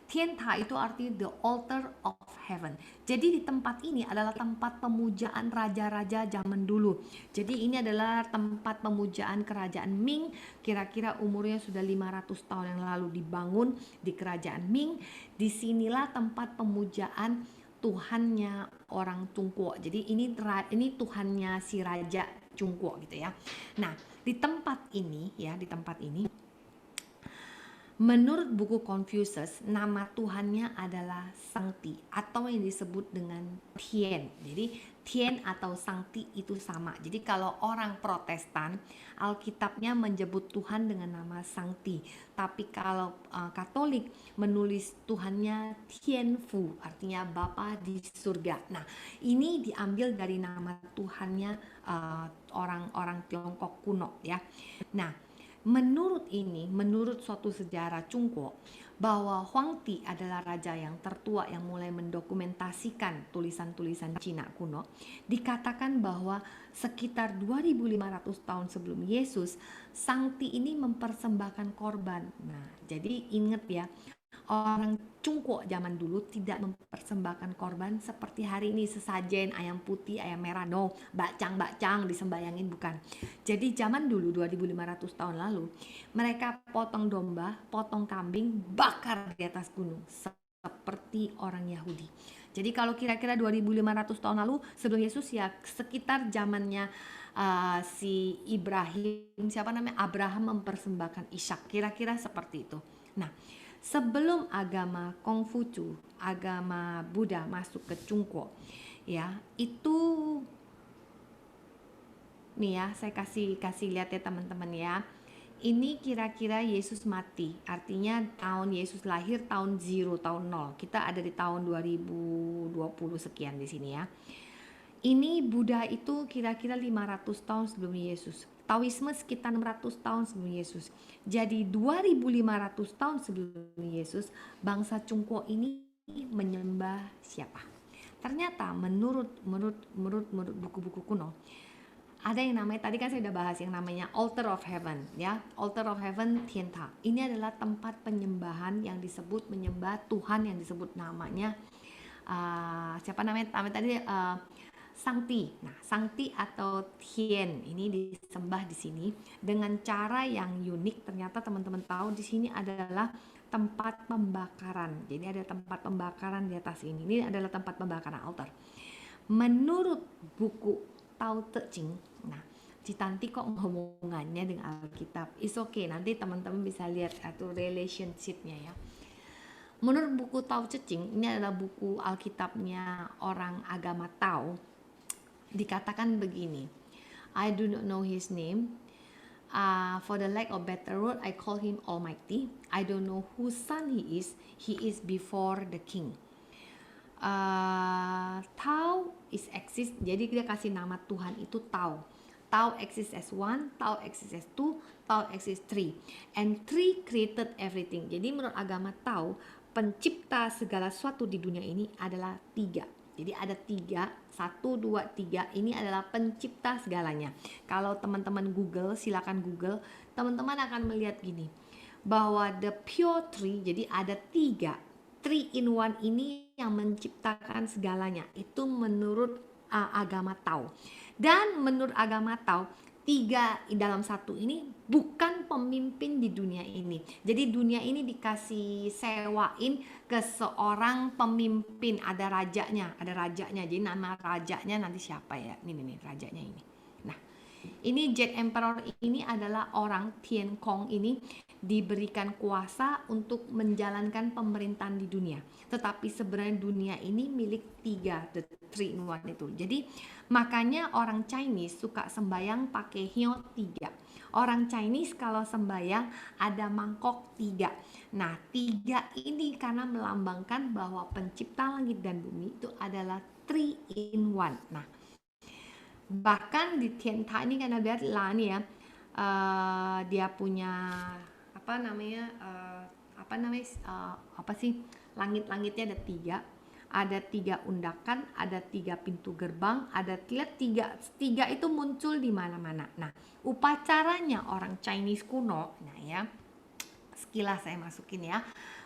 Tianta itu artinya the altar of heaven. Jadi di tempat ini adalah tempat pemujaan raja-raja zaman dulu. Jadi ini adalah tempat pemujaan kerajaan Ming. Kira-kira umurnya sudah 500 tahun yang lalu dibangun di kerajaan Ming. Disinilah tempat pemujaan Tuhannya orang Tungku. Jadi ini Tuhannya si Raja Tungku gitu ya. Nah, di tempat ini menurut buku Confucius, nama Tuhannya adalah Sangti atau yang disebut dengan Tien. Jadi Tien atau Sangti itu sama. Jadi kalau orang Protestan, Alkitabnya menyebut Tuhan dengan nama Sangti. Tapi kalau Katolik menulis Tuhannya Tien Fu, artinya Bapa di surga. Nah, ini diambil dari nama Tuhannya orang-orang Tiongkok kuno ya. Nah, menurut suatu sejarah Cungko, bahwa Huangti adalah raja yang tertua yang mulai mendokumentasikan tulisan-tulisan Cina kuno, dikatakan bahwa sekitar 2500 tahun sebelum Yesus, Sangti ini mempersembahkan korban. Nah, jadi ingat ya, orang Cungko zaman dulu tidak mempersembahkan korban seperti hari ini, sesajen, ayam putih, ayam merah, no, bacang disembayangin, bukan. Jadi zaman dulu 2500 tahun lalu, mereka potong domba, potong kambing, bakar di atas gunung seperti orang Yahudi. Jadi kalau kira-kira 2500 tahun lalu sebelum Yesus ya, sekitar zamannya si Ibrahim, Abraham mempersembahkan Ishak, kira-kira seperti itu. Nah, sebelum agama Konghucu, agama Buddha masuk ke Cungko, ya, itu nih ya, saya kasih lihat ya teman-teman ya. Ini kira-kira Yesus mati, artinya tahun Yesus lahir tahun 0, tahun 0. Kita ada di tahun 2020 sekian di sini ya. Ini Buddha itu kira-kira 500 tahun sebelum Yesus. Taoisme sekitar 600 tahun sebelum Yesus. Jadi 2500 tahun sebelum Yesus, bangsa Cungko ini menyembah siapa? Ternyata menurut buku-buku kuno, ada yang namanya, tadi kan saya udah bahas yang namanya Altar of Heaven ya. Altar of Heaven Tianta. Ini adalah tempat penyembahan yang disebut menyembah Tuhan yang disebut namanya siapa namanya tadi Sangti. Nah, Sangti atau Tien ini disembah di sini dengan cara yang unik. Ternyata teman-teman tahu di sini adalah tempat pembakaran. Jadi ada tempat pembakaran di atas ini. Ini adalah tempat pembakaran altar. Menurut buku Tao Te Ching, nah, Citanti kok hubungannya dengan Alkitab? It's okay, nanti teman-teman bisa lihat atau relationship-nya ya. Menurut buku Tao Te Ching, ini adalah buku Alkitabnya orang agama Tao. Dikatakan begini, I do not know his name. For the lack of better word, I call him Almighty. I don't know whose son he is. He is before the king. Tao is exist. Jadi dia kasih nama Tuhan itu Tao. Tao exists as one, Tao exists as two, Tao exists three. And three created everything. Jadi menurut agama Tao, pencipta segala sesuatu di dunia ini adalah tiga. Jadi ada tiga, 1, 2, 3, ini adalah pencipta segalanya. Kalau teman-teman Google, silakan Google, teman-teman akan melihat gini, bahwa the pure three, jadi ada tiga, 3 in 1 ini yang menciptakan segalanya. Itu menurut agama Tao. Dan menurut agama Tao, 3 dalam 1 ini bukan pemimpin di dunia ini. Jadi dunia ini dikasih sewain ke seorang pemimpin, ada rajanya. Jadi nama rajanya nanti siapa ya? Ini rajanya ini. Nah, ini Jack Emperor ini adalah orang Tian Kong ini diberikan kuasa untuk menjalankan pemerintahan di dunia. Tetapi sebenarnya dunia ini milik 3, the 3 in 1 itu. Jadi makanya orang Chinese suka sembayang pakai hio 3. Orang Chinese kalau sembayang ada mangkok 3. Nah, 3 ini karena melambangkan bahwa pencipta langit dan bumi itu adalah 3 in 1. Nah, bahkan di Tianta ini karena lihat lah nih ya, dia punya langit-langitnya ada 3. Ada 3 undakan, ada 3 pintu gerbang, ada tiga itu muncul di mana-mana. Nah, upacaranya orang Chinese kuno, nah ya, sekilas saya masukin ya,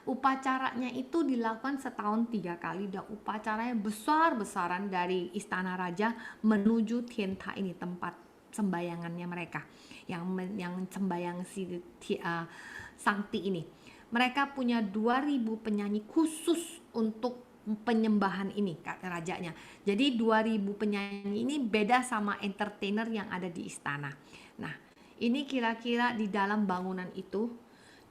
upacaranya itu dilakukan setahun 3 kali, dan upacaranya besar-besaran dari istana raja menuju Tianta ini, tempat sembayangannya mereka, yang sembayang Sangti ini. Mereka punya 2000 penyanyi khusus untuk penyembahan ini, kata rajanya. Jadi 2000 penyanyi ini beda sama entertainer yang ada di istana. Nah, ini kira-kira di dalam bangunan itu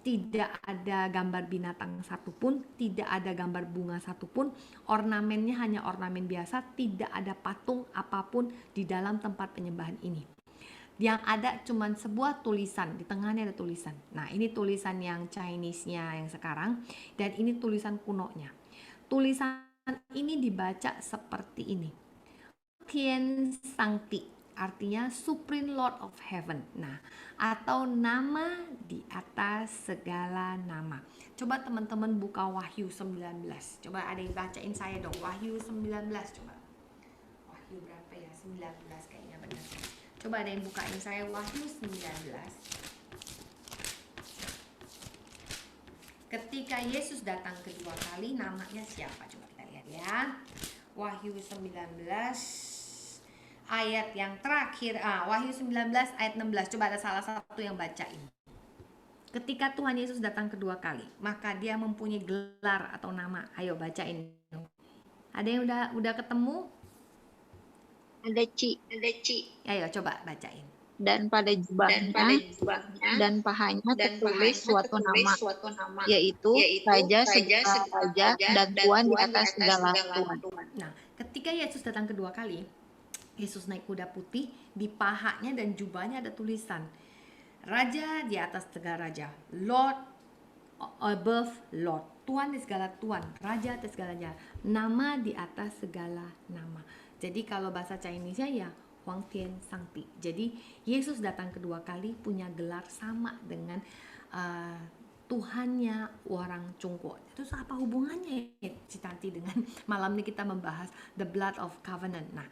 tidak ada gambar binatang satupun, tidak ada gambar bunga satupun, ornamennya hanya ornamen biasa, tidak ada patung apapun di dalam tempat penyembahan ini. Yang ada cuman sebuah tulisan, di tengahnya ada tulisan. Nah, ini tulisan yang Chinese-nya yang sekarang, dan ini tulisan kunonya. Tulisan ini dibaca seperti ini, Tian Sangti, artinya Supreme Lord of Heaven. Nah, atau nama di atas segala nama. Coba teman-teman buka Wahyu 19. Coba ada yang bacain saya dong, Wahyu 19. Coba Wahyu berapa ya? 19 kayaknya benar. Coba ada yang bukain saya Wahyu 19. Ketika Yesus datang kedua kali, namanya siapa? Coba kita lihat ya. Wahyu 19 ayat yang terakhir. Wahyu 19 ayat 16. Coba ada salah satu yang bacain. Ketika Tuhan Yesus datang kedua kali, maka dia mempunyai gelar atau nama. Ayo bacain. Ada yang udah ketemu? Ada Ci. Ayo coba bacain. Dan pada jubahnya dan pahanya tertulis suatu nama, yaitu Raja segala Raja dan Tuhan di atas segala Tuhan. Nah, ketika Yesus datang kedua kali, Yesus naik kuda putih, di pahanya dan jubahnya ada tulisan Raja di atas segala Raja, Lord above Lord, Tuhan di segala Tuhan, Raja atas segala Raja, nama di atas segala nama. Jadi kalau bahasa Chinese-nya ya Huang Tian Sangti. Jadi Yesus datang kedua kali punya gelar sama dengan Tuhannya orang Cungko. Terus apa hubungannya Citanti dengan malam ini kita membahas the blood of covenant. Nah,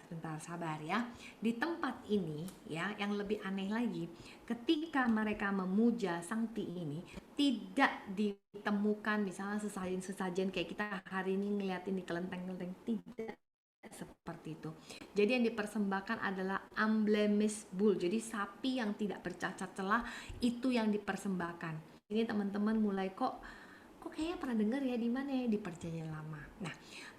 sebentar sabar ya. Di tempat ini ya, yang lebih aneh lagi, ketika mereka memuja Sangti ini tidak ditemukan misalnya sesajen kayak kita hari ini ngeliatin di kelenteng-kelenteng, tidak seperti itu. Jadi yang dipersembahkan adalah amblemished bull, jadi sapi yang tidak bercacat celah, itu yang dipersembahkan. Ini teman-teman mulai kok kayaknya pernah dengar ya, di mana ya, di Perjanjian Lama. Nah,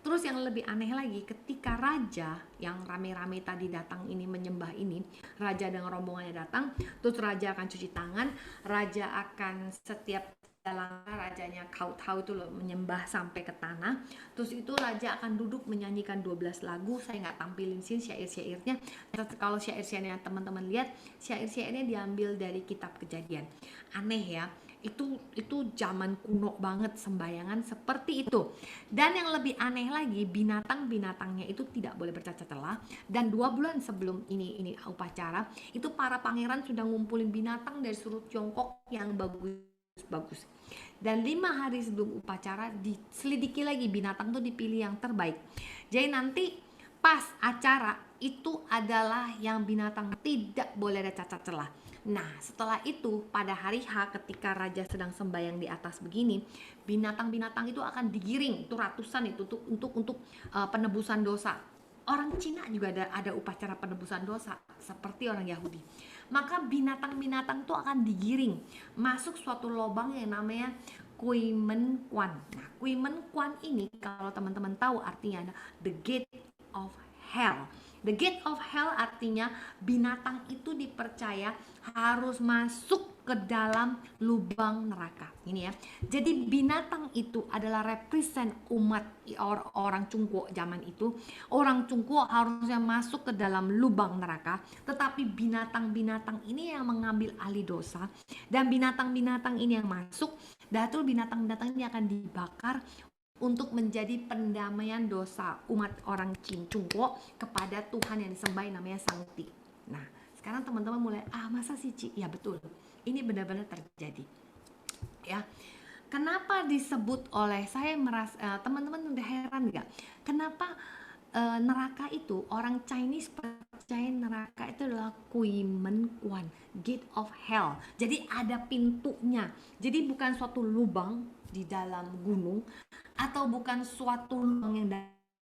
terus yang lebih aneh lagi, ketika raja yang rame-rame tadi datang ini menyembah ini, raja dengan rombongannya datang, terus raja akan cuci tangan, raja akan setiap langkah rajanya kau-kau itu loh, menyembah sampai ke tanah. Terus itu raja akan duduk menyanyikan 12 lagu. Saya nggak tampilin sih syair-syairnya. Kalau syair-syairnya teman-teman lihat, syair-syairnya diambil dari kitab Kejadian. Aneh ya, itu zaman kuno banget sembayangan seperti itu. Dan yang lebih aneh lagi, binatang-binatangnya itu tidak boleh bercacat celah. Dan 2 bulan sebelum ini upacara, itu para pangeran sudah ngumpulin binatang dari seluruh Tiongkok yang bagus. Dan 5 hari sebelum upacara diselidiki lagi, binatang tuh dipilih yang terbaik. Jadi nanti pas acara itu adalah yang binatang tidak boleh ada cacat celah. Nah setelah itu pada hari H ketika raja sedang sembahyang di atas begini, binatang-binatang itu akan digiring, itu ratusan itu untuk penebusan dosa. Orang Cina juga ada upacara penebusan dosa seperti orang Yahudi. Maka binatang-binatang itu akan digiring masuk suatu lubang yang namanya Kui Men Kwan. Nah, Kui Men Kwan ini kalau teman-teman tahu artinya ada the gate of hell. The gate of hell artinya binatang itu dipercaya harus masuk ke dalam lubang neraka. Ini ya. Jadi binatang itu adalah represent umat orang Cungko zaman itu. Orang Cungko harusnya masuk ke dalam lubang neraka, tetapi binatang-binatang ini yang mengambil alih dosa, dan binatang-binatang ini yang masuk, dan itu binatang-binatang ini akan dibakar untuk menjadi pendamaian dosa umat orang Cungko kepada Tuhan yang disembah namanya Sangti. Nah, sekarang teman-teman mulai, masa sih Ci? Ya betul, ini benar-benar terjadi. Ya, kenapa disebut oleh saya merasa teman-teman udah heran nggak? Kenapa neraka itu orang Chinese percaya neraka itu adalah Kui Men Kwan, gate of hell. Jadi ada pintunya. Jadi bukan suatu lubang di dalam gunung atau bukan suatu lubang yang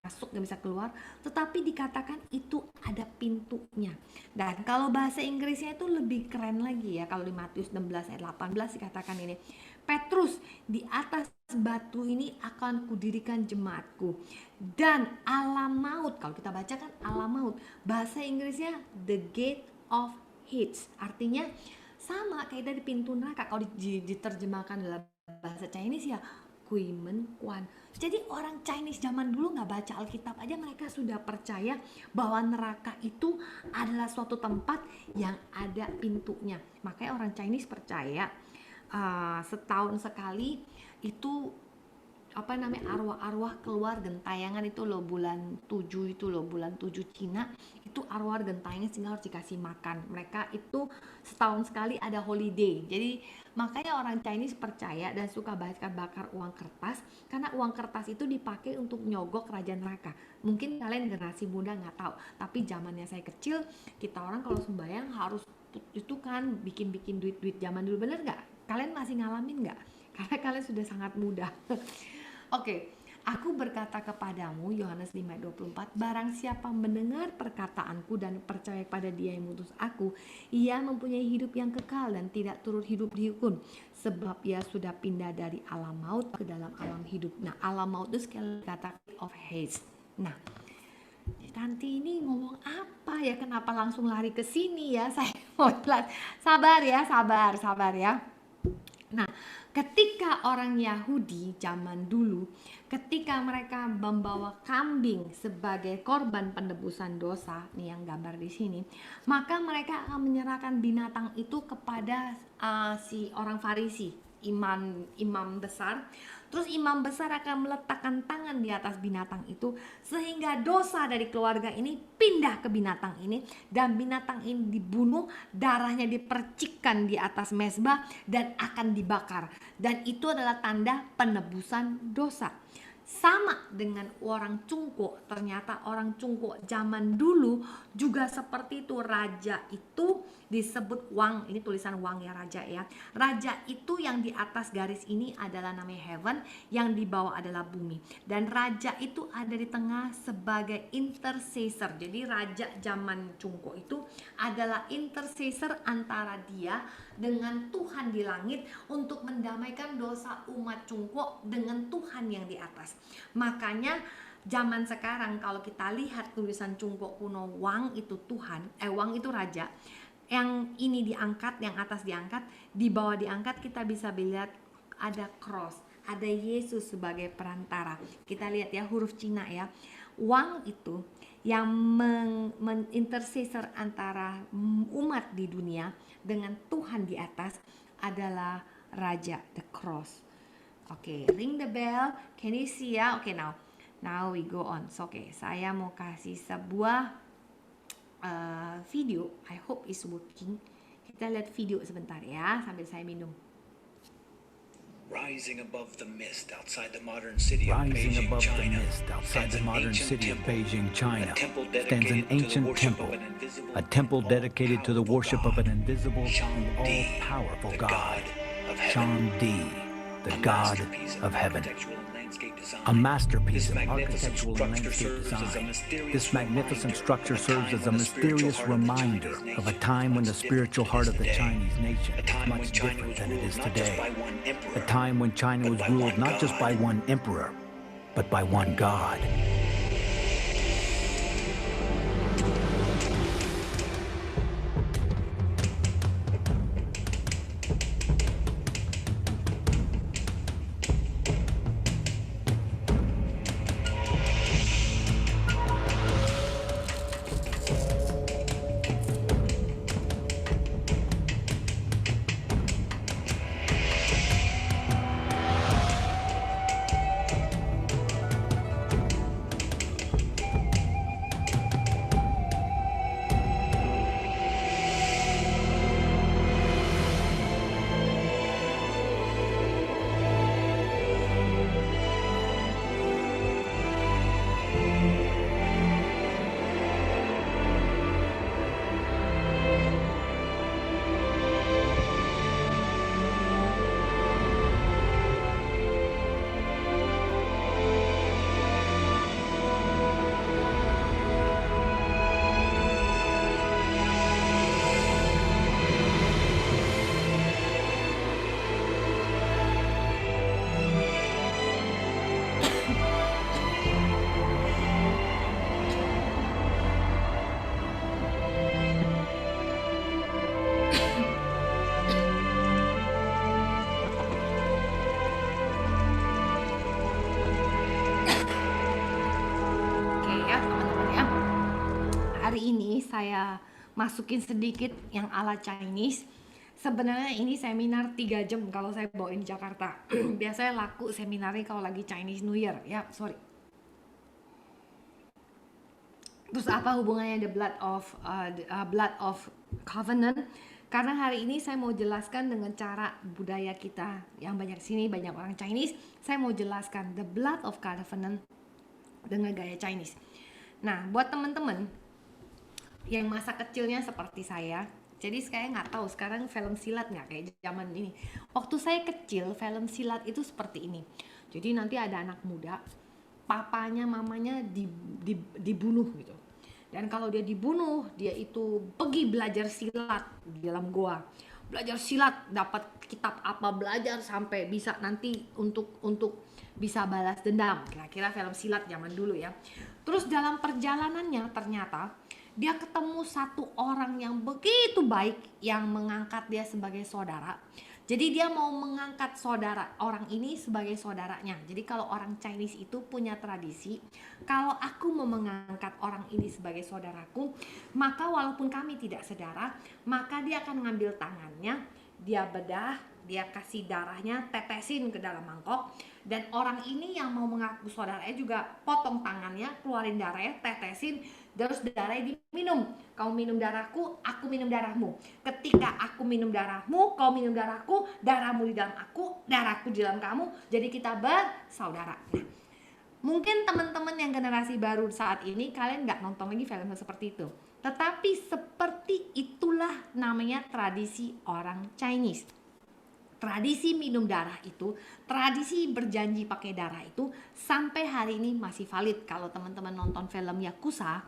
masuk gak bisa keluar, tetapi dikatakan itu ada pintunya. Dan kalau bahasa Inggrisnya itu lebih keren lagi ya. Kalau di Matius 16 ayat 18 dikatakan ini, Petrus, di atas batu ini akan kudirikan jemaatku, dan alam maut, kalau kita bacakan alam maut, bahasa Inggrisnya the gate of Hades, artinya sama kayak dari pintu neraka. Kalau diterjemahkan dalam bahasa Chinese ya Kui Men Kwan. Jadi orang Chinese zaman dulu nggak baca Alkitab aja mereka sudah percaya bahwa neraka itu adalah suatu tempat yang ada pintunya. Makanya orang Chinese percaya setahun sekali itu arwah-arwah keluar gentayangan itu loh, bulan 7 itu loh, bulan 7 Cina itu arwah gentayangan sehingga harus dikasih makan. Mereka itu setahun sekali ada holiday. Jadi makanya orang Chinese percaya dan suka bakar uang kertas, karena uang kertas itu dipakai untuk nyogok raja neraka. Mungkin kalian generasi muda nggak tahu, tapi zamannya saya kecil, kita orang kalau sembahyang harus itu kan bikin duit zaman dulu, bener nggak? Kalian masih ngalamin nggak? Karena kalian sudah sangat muda. Oke, aku berkata kepadamu, Yohanes 5:24, barang siapa mendengar perkataanku dan percaya pada Dia yang mengutus aku, ia mempunyai hidup yang kekal dan tidak turut hidup dihukum, sebab ia sudah pindah dari alam maut ke dalam alam hidup. Nah, alam maut itu sekali kata of Hades. Nah, Tanti ini ngomong apa ya? Kenapa langsung lari ke sini ya? Saya mau sabar ya. Nah, ketika orang Yahudi zaman dulu, ketika mereka membawa kambing sebagai korban penebusan dosa, nih yang gambar di sini, maka mereka akan menyerahkan binatang itu kepada si orang Farisi, imam besar. Terus imam besar akan meletakkan tangan di atas binatang itu sehingga dosa dari keluarga ini pindah ke binatang ini, dan binatang ini dibunuh, darahnya dipercikkan di atas mezbah dan akan dibakar. Dan itu adalah tanda penebusan dosa. Sama dengan orang Cungko, ternyata orang Cungko zaman dulu juga seperti itu. Raja itu disebut Wang, ini tulisan Wang ya, raja ya. Raja itu yang di atas garis ini adalah namanya heaven, yang di bawah adalah bumi. Dan raja itu ada di tengah sebagai intercessor. Jadi raja zaman Cungko itu adalah intercessor antara dia dengan Tuhan di langit untuk mendamaikan dosa umat Cungko dengan Tuhan yang di atas. Makanya zaman sekarang kalau kita lihat tulisan Cungko kuno, Wang itu Tuhan, Wang itu raja. Yang ini diangkat, yang atas diangkat, di bawah diangkat, kita bisa lihat ada cross, ada Yesus sebagai perantara. Kita lihat ya huruf Cina ya. Wang itu yang mengintercessor antara umat di dunia dengan Tuhan di atas adalah Raja, the cross. Oke, ring the bell. Can you see ya? Oke, now we go on. So, oke, saya mau kasih sebuah video. I hope it's working. Kita lihat video sebentar ya sambil saya minum. Rising above the mist outside the modern city of Beijing, China, stands an ancient temple, a temple dedicated to the worship of an invisible and all-powerful God, Shangdi, the God of Heaven. A masterpiece of architectural and landscape design, this magnificent structure serves as a mysterious reminder of a time when the spiritual heart of the Chinese nation was much different than it is today. A time when China was ruled not just by one emperor, but by one God. Hari ini saya masukin sedikit yang ala Chinese. Sebenarnya ini seminar 3 jam kalau saya bawain di Jakarta. Biasanya laku seminarnya kalau lagi Chinese New Year. Ya, sorry. Terus apa hubungannya the blood of covenant? Karena hari ini saya mau jelaskan dengan cara budaya kita yang banyak sini, banyak orang Chinese. Saya mau jelaskan the blood of covenant dengan gaya Chinese. Nah, buat teman-teman yang masa kecilnya seperti saya, jadi saya nggak tahu sekarang film silat nggak kayak zaman ini. Waktu saya kecil film silat itu seperti ini. Jadi nanti ada anak muda, papanya mamanya dibunuh gitu. Dan kalau dia dibunuh, dia itu pergi belajar silat di dalam goa. Belajar silat, dapat kitab apa, belajar sampai bisa nanti untuk bisa balas dendam. Kira-kira film silat zaman dulu ya. Terus dalam perjalanannya ternyata dia ketemu satu orang yang begitu baik yang mengangkat dia sebagai saudara. Jadi dia mau mengangkat saudara orang ini sebagai saudaranya. Jadi kalau orang Chinese itu punya tradisi, kalau aku mau mengangkat orang ini sebagai saudaraku, maka walaupun kami tidak saudara, maka dia akan ngambil tangannya, dia bedah, dia kasih darahnya, tetesin ke dalam mangkok. Dan orang ini yang mau mengaku saudaranya juga potong tangannya, keluarin darahnya, tetesin, terus darahnya diminum. Kau minum darahku, aku minum darahmu. Ketika aku minum darahmu, kau minum darahku, darahmu di dalam aku, darahku di dalam kamu, jadi kita bersaudara. Nah, mungkin teman-teman yang generasi baru saat ini kalian nggak nonton lagi film seperti itu. Tetapi seperti itulah namanya tradisi orang Chinese. Tradisi minum darah itu, tradisi berjanji pakai darah itu sampai hari ini masih valid. Kalau teman-teman nonton film Yakuza,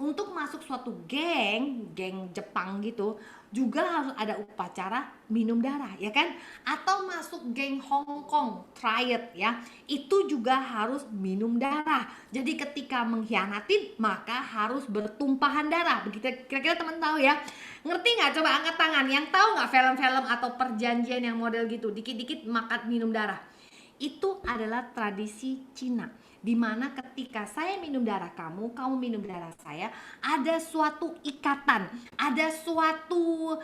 untuk masuk suatu geng Jepang gitu, juga harus ada upacara minum darah, ya kan? Atau masuk geng Hong Kong triad ya, itu juga harus minum darah. Jadi ketika mengkhianatin maka harus bertumpahan darah. Begitu kira-kira teman tahu ya. Ngerti nggak? Coba angkat tangan yang tahu nggak film-film atau perjanjian yang model gitu, dikit-dikit makan minum darah. Itu adalah tradisi Cina, dimana ketika saya minum darah kamu, kamu minum darah saya, ada suatu ikatan, ada suatu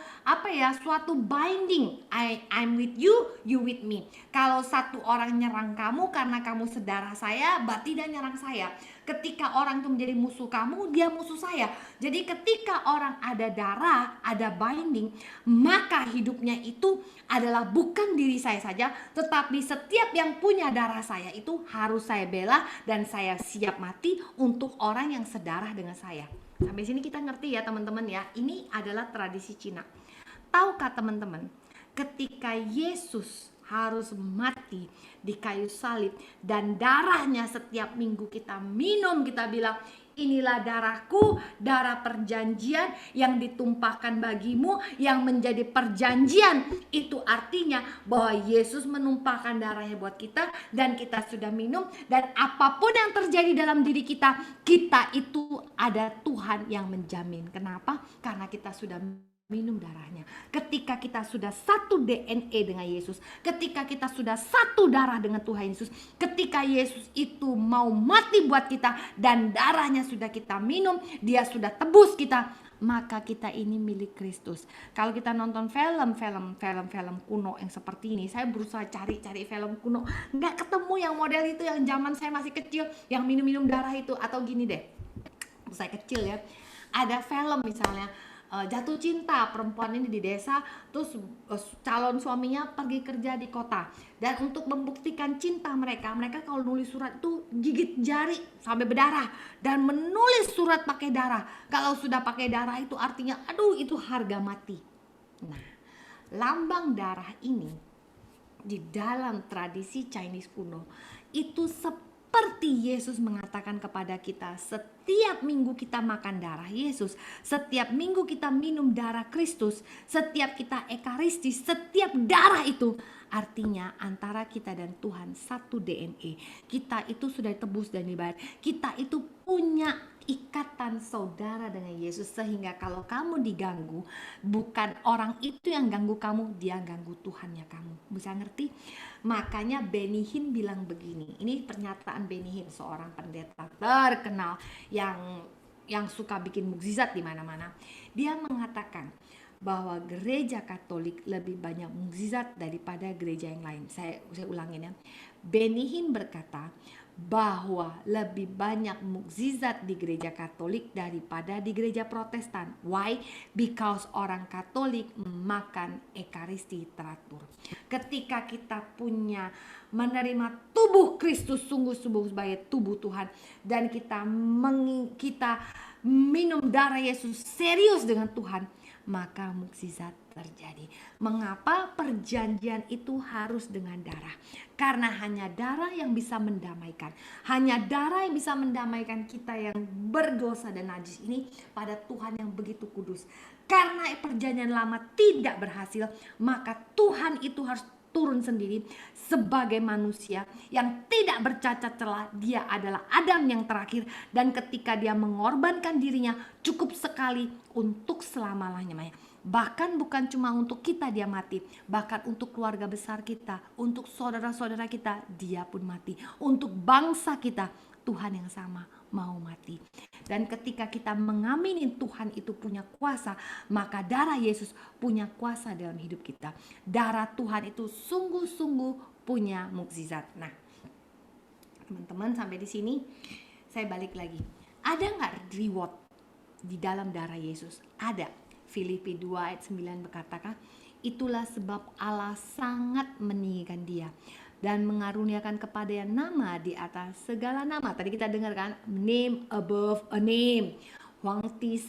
suatu binding. I'm with you, you with me. Kalau satu orang nyerang kamu karena kamu sedarah saya, berarti dia nyerang saya. Ketika orang itu menjadi musuh kamu, dia musuh saya. Jadi ketika orang ada darah, ada binding, maka hidupnya itu adalah bukan diri saya saja, tetapi setiap yang punya darah saya itu harus saya bela dan saya siap mati untuk orang yang sedarah dengan saya. Sampai sini kita ngerti ya teman-teman ya. Ini adalah tradisi Cina. Tahukah teman-teman, ketika Yesus harus mati di kayu salib dan darahnya setiap minggu kita minum, kita bilang inilah darahku, darah perjanjian yang ditumpahkan bagimu, yang menjadi perjanjian. Itu artinya bahwa Yesus menumpahkan darahnya buat kita dan kita sudah minum, dan apapun yang terjadi dalam diri kita, kita itu ada Tuhan yang menjamin. Kenapa? Karena kita sudah minum darahnya. Ketika kita sudah satu DNA dengan Yesus, ketika kita sudah satu darah dengan Tuhan Yesus, ketika Yesus itu mau mati buat kita dan darahnya sudah kita minum, dia sudah tebus kita, maka kita ini milik Kristus. Kalau kita nonton film kuno yang seperti ini, saya berusaha cari film kuno, nggak ketemu yang model itu yang zaman saya masih kecil, yang minum darah itu. Atau gini deh, saya kecil ya, ada film misalnya jatuh cinta perempuan ini di desa, terus calon suaminya pergi kerja di kota, dan untuk membuktikan cinta mereka kalau nulis surat itu gigit jari sampai berdarah dan menulis surat pakai darah. Kalau sudah pakai darah itu artinya aduh itu harga mati. Nah, lambang darah ini di dalam tradisi Chinese kuno itu seperti Yesus mengatakan kepada kita, setiap minggu kita makan darah Yesus, setiap minggu kita minum darah Kristus, setiap kita ekaristi, setiap darah itu artinya antara kita dan Tuhan satu DNA. Kita itu sudah ditebus dan dibayar. Kita itu punya ikatan saudara dengan Yesus, sehingga kalau kamu diganggu, bukan orang itu yang ganggu kamu, dia ganggu Tuhannya kamu. Bisa ngerti? Makanya Benny Hinn bilang begini, ini pernyataan Benny Hinn, seorang pendeta terkenal yang suka bikin mukjizat di mana-mana. Dia mengatakan bahwa gereja Katolik lebih banyak mukjizat daripada gereja yang lain. Saya ulangin ya. Benny Hinn berkata bahwa lebih banyak mukjizat di gereja Katolik daripada di gereja Protestan. Why? Because orang Katolik makan ekaristi teratur. Ketika kita menerima tubuh Kristus sungguh-sungguh sebagai tubuh Tuhan, dan kita minum darah Yesus serius dengan Tuhan, maka mukjizat terjadi. Mengapa perjanjian itu harus dengan darah? Karena hanya darah yang bisa mendamaikan. Hanya darah yang bisa mendamaikan kita yang berdosa dan najis ini pada Tuhan yang begitu kudus. Karena perjanjian lama tidak berhasil, maka Tuhan itu harus turun sendiri sebagai manusia yang tidak bercacat celah. Dia adalah Adam yang terakhir, dan ketika dia mengorbankan dirinya cukup sekali untuk selama-lamanya. Bahkan bukan cuma untuk kita dia mati, bahkan untuk keluarga besar kita, untuk saudara-saudara kita dia pun mati. Untuk bangsa kita Tuhan yang sama mau mati. Dan ketika kita mengamini Tuhan itu punya kuasa, maka darah Yesus punya kuasa dalam hidup kita. Darah Tuhan itu sungguh-sungguh punya mukjizat. Nah, teman-teman, sampai di sini saya balik lagi. Ada nggak reward di dalam darah Yesus? Ada. Filipi 2 ayat 9 berkatakan, itulah sebab Allah sangat meninggikan dia dan mengaruniakan kepadanya nama di atas segala nama. Tadi kita dengar kan, name above a name. Huang Tian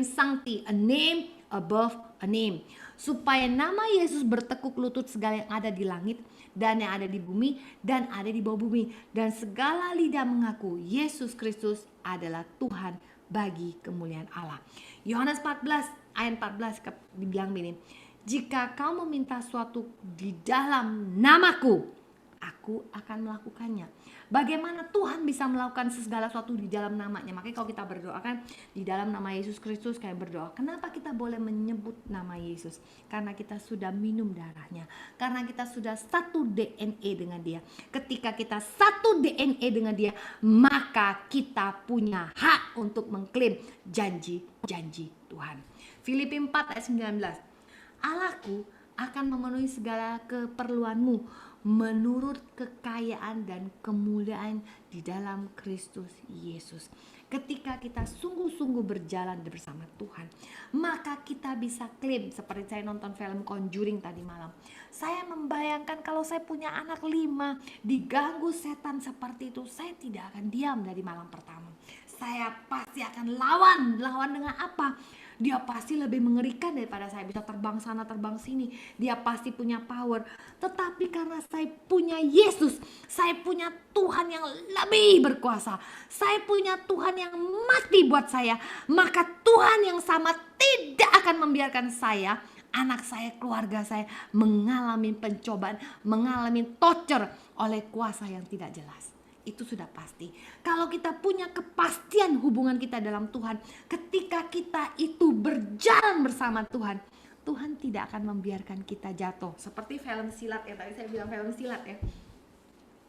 Sangti, a name above a name. Supaya nama Yesus bertekuk lutut segala yang ada di langit dan yang ada di bumi dan ada di bawah bumi, dan segala lidah mengaku Yesus Kristus adalah Tuhan bagi kemuliaan Allah. Yohanes 14 ayat 14 dibilang begini, jika kau meminta suatu di dalam namaku, aku akan melakukannya. Bagaimana Tuhan bisa melakukan segala sesuatu di dalam namanya? Makanya kalau kita berdoa kan di dalam nama Yesus Kristus kayak berdoa. Kenapa kita boleh menyebut nama Yesus? Karena kita sudah minum darahnya. Karena kita sudah satu DNA dengan dia. Ketika kita satu DNA dengan dia, maka kita punya hak untuk mengklaim janji-janji Tuhan. Filipi 4 ayat 19. Allahku akan memenuhi segala keperluanmu menurut kekayaan dan kemuliaan di dalam Kristus Yesus. Ketika kita sungguh-sungguh berjalan bersama Tuhan, maka kita bisa klaim. Seperti saya nonton film Conjuring tadi malam, saya membayangkan kalau saya punya anak 5 diganggu setan seperti itu, saya tidak akan diam dari malam pertama. Saya pasti akan lawan dengan apa? Dia pasti lebih mengerikan daripada saya, bisa terbang sana terbang sini. Dia pasti punya power. Tetapi karena saya punya Yesus, saya punya Tuhan yang lebih berkuasa, saya punya Tuhan yang mati buat saya, maka Tuhan yang sama tidak akan membiarkan saya, anak saya, keluarga saya mengalami pencobaan, mengalami torture oleh kuasa yang tidak jelas. Itu sudah pasti. Kalau kita punya kepastian hubungan kita dalam Tuhan, ketika kita itu berjalan bersama Tuhan, Tuhan tidak akan membiarkan kita jatuh. Seperti film silat yang tadi saya bilang, film silat ya.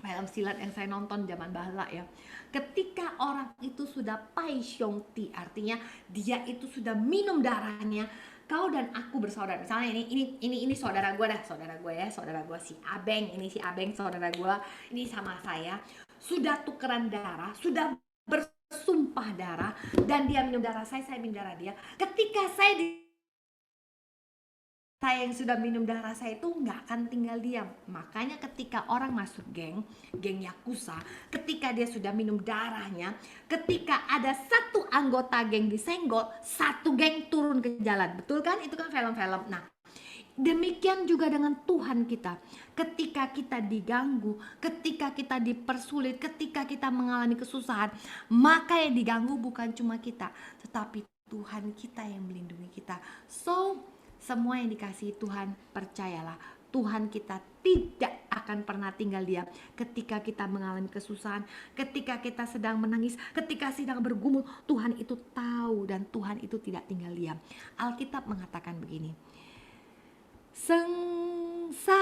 Film silat yang saya nonton zaman bahala ya. Ketika orang itu sudah pai xiong ti, artinya dia itu sudah minum darahnya. Kau dan aku bersaudara. Misalnya ini saudara gue ya, saudara gue si Abeng, ini si Abeng saudara gue, ini sama saya. Sudah tukeran darah, sudah bersumpah darah, dan dia minum darah saya minum darah dia. Ketika saya yang sudah minum darah saya itu nggak akan tinggal diam. Makanya ketika orang masuk geng Yakuza, ketika dia sudah minum darahnya, ketika ada satu anggota geng disenggol, satu geng turun ke jalan. Betul kan? Itu kan film-film. Nah, demikian juga dengan Tuhan kita. Ketika kita diganggu, ketika kita dipersulit, ketika kita mengalami kesusahan, maka yang diganggu bukan cuma kita, tetapi Tuhan kita yang melindungi kita. So, semua yang dikasihi Tuhan, percayalah, Tuhan kita tidak akan pernah tinggal diam. Ketika kita mengalami kesusahan, ketika kita sedang menangis, ketika sedang bergumul, Tuhan itu tahu dan Tuhan itu tidak tinggal diam. Alkitab mengatakan begini, sengsaraku,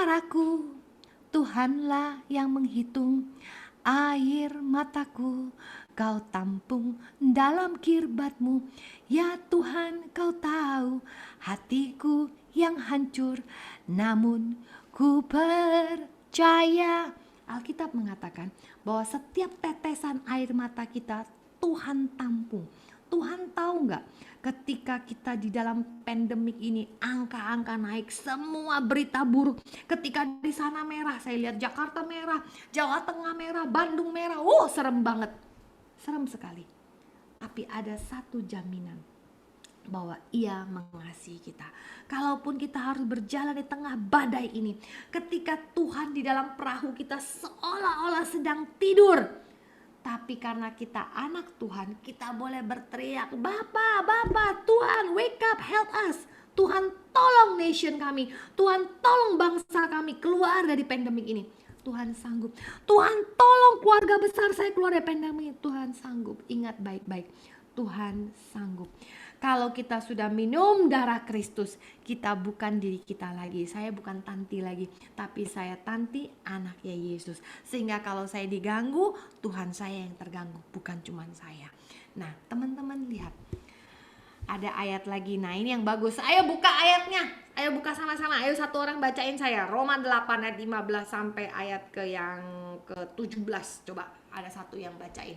Tuhanlah yang menghitung, air mataku Kau tampung dalam kirbatmu. Ya Tuhan, Kau tahu hatiku yang hancur, namun ku percaya. Alkitab mengatakan bahwa setiap tetesan air mata kita Tuhan tampung. Tuhan tahu nggak, ketika kita di dalam pandemik ini angka-angka naik, semua berita buruk. Ketika di sana merah, saya lihat Jakarta merah, Jawa Tengah merah, Bandung merah. Serem banget, serem sekali. Tapi ada satu jaminan bahwa Ia mengasihi kita. Kalaupun kita harus berjalan di tengah badai ini, ketika Tuhan di dalam perahu kita seolah-olah sedang tidur, tapi karena kita anak Tuhan, kita boleh berteriak, Bapa, Tuhan, wake up, help us. Tuhan tolong nation kami, Tuhan tolong bangsa kami keluar dari pandemik ini. Tuhan sanggup. Tuhan tolong keluarga besar saya keluar dari pandemik. Tuhan sanggup. Ingat baik-baik, Tuhan sanggup. Kalau kita sudah minum darah Kristus, kita bukan diri kita lagi. Saya bukan Tanti lagi, tapi saya Tanti, anaknya Yesus. Sehingga kalau saya diganggu, Tuhan saya yang terganggu, bukan cuma saya. Nah, teman-teman lihat, ada ayat lagi. Nah, ini yang bagus. Ayo buka ayatnya. Ayo buka sama-sama. Ayo satu orang bacain saya. Roma 8 ayat 15 sampai ayat yang ke-17. Coba ada satu yang bacain.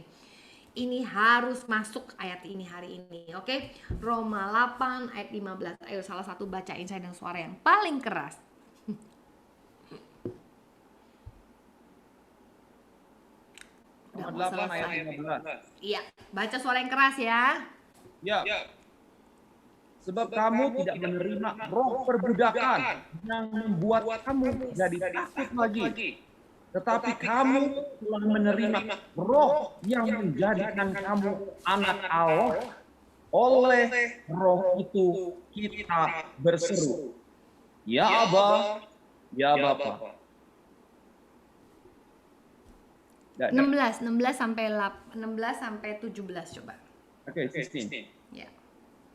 Ini harus masuk ayat ini hari ini, oke? Roma 8 ayat 15. Ayo salah satu bacain saya dengan suara yang paling keras. Roma 8 ayat 15. Iya, baca suara yang keras ya. Ya. Sebab kamu tidak menerima roh perbudakan yang membuat kamu jadi takut lagi. Tetapi kamu telah menerima roh yang menjadikan kamu anak Allah, oleh Roh itu kita berseru, Ya Aba, Ya Bapa. 16 sampai 17 coba. Oke, 16. Ya.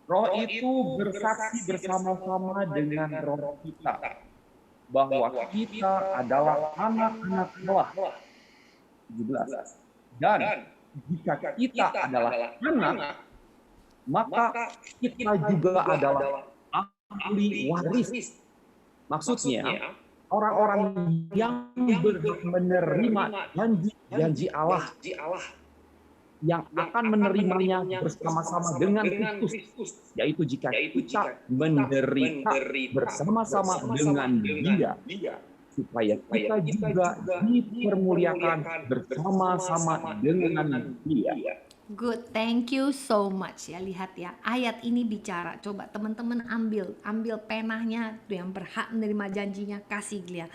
Roh itu bersaksi bersama-sama dengan roh kita bahwa kita adalah anak-anak Allah. 17. Dan jika kita adalah anak, maka kita juga adalah ahli waris. Maksudnya, orang-orang yang berhak menerima janji Allah yang akan menerimanya bersama-sama dengan Kristus, yaitu jika kita menderita bersama-sama dengan Dia, supaya kita juga dipermuliakan bersama-sama dengan Dia. Good, thank you so much ya. Lihat ya, ayat ini bicara. Coba teman-teman ambil penahnya tuh yang berhak menerima janjinya, kasih dia.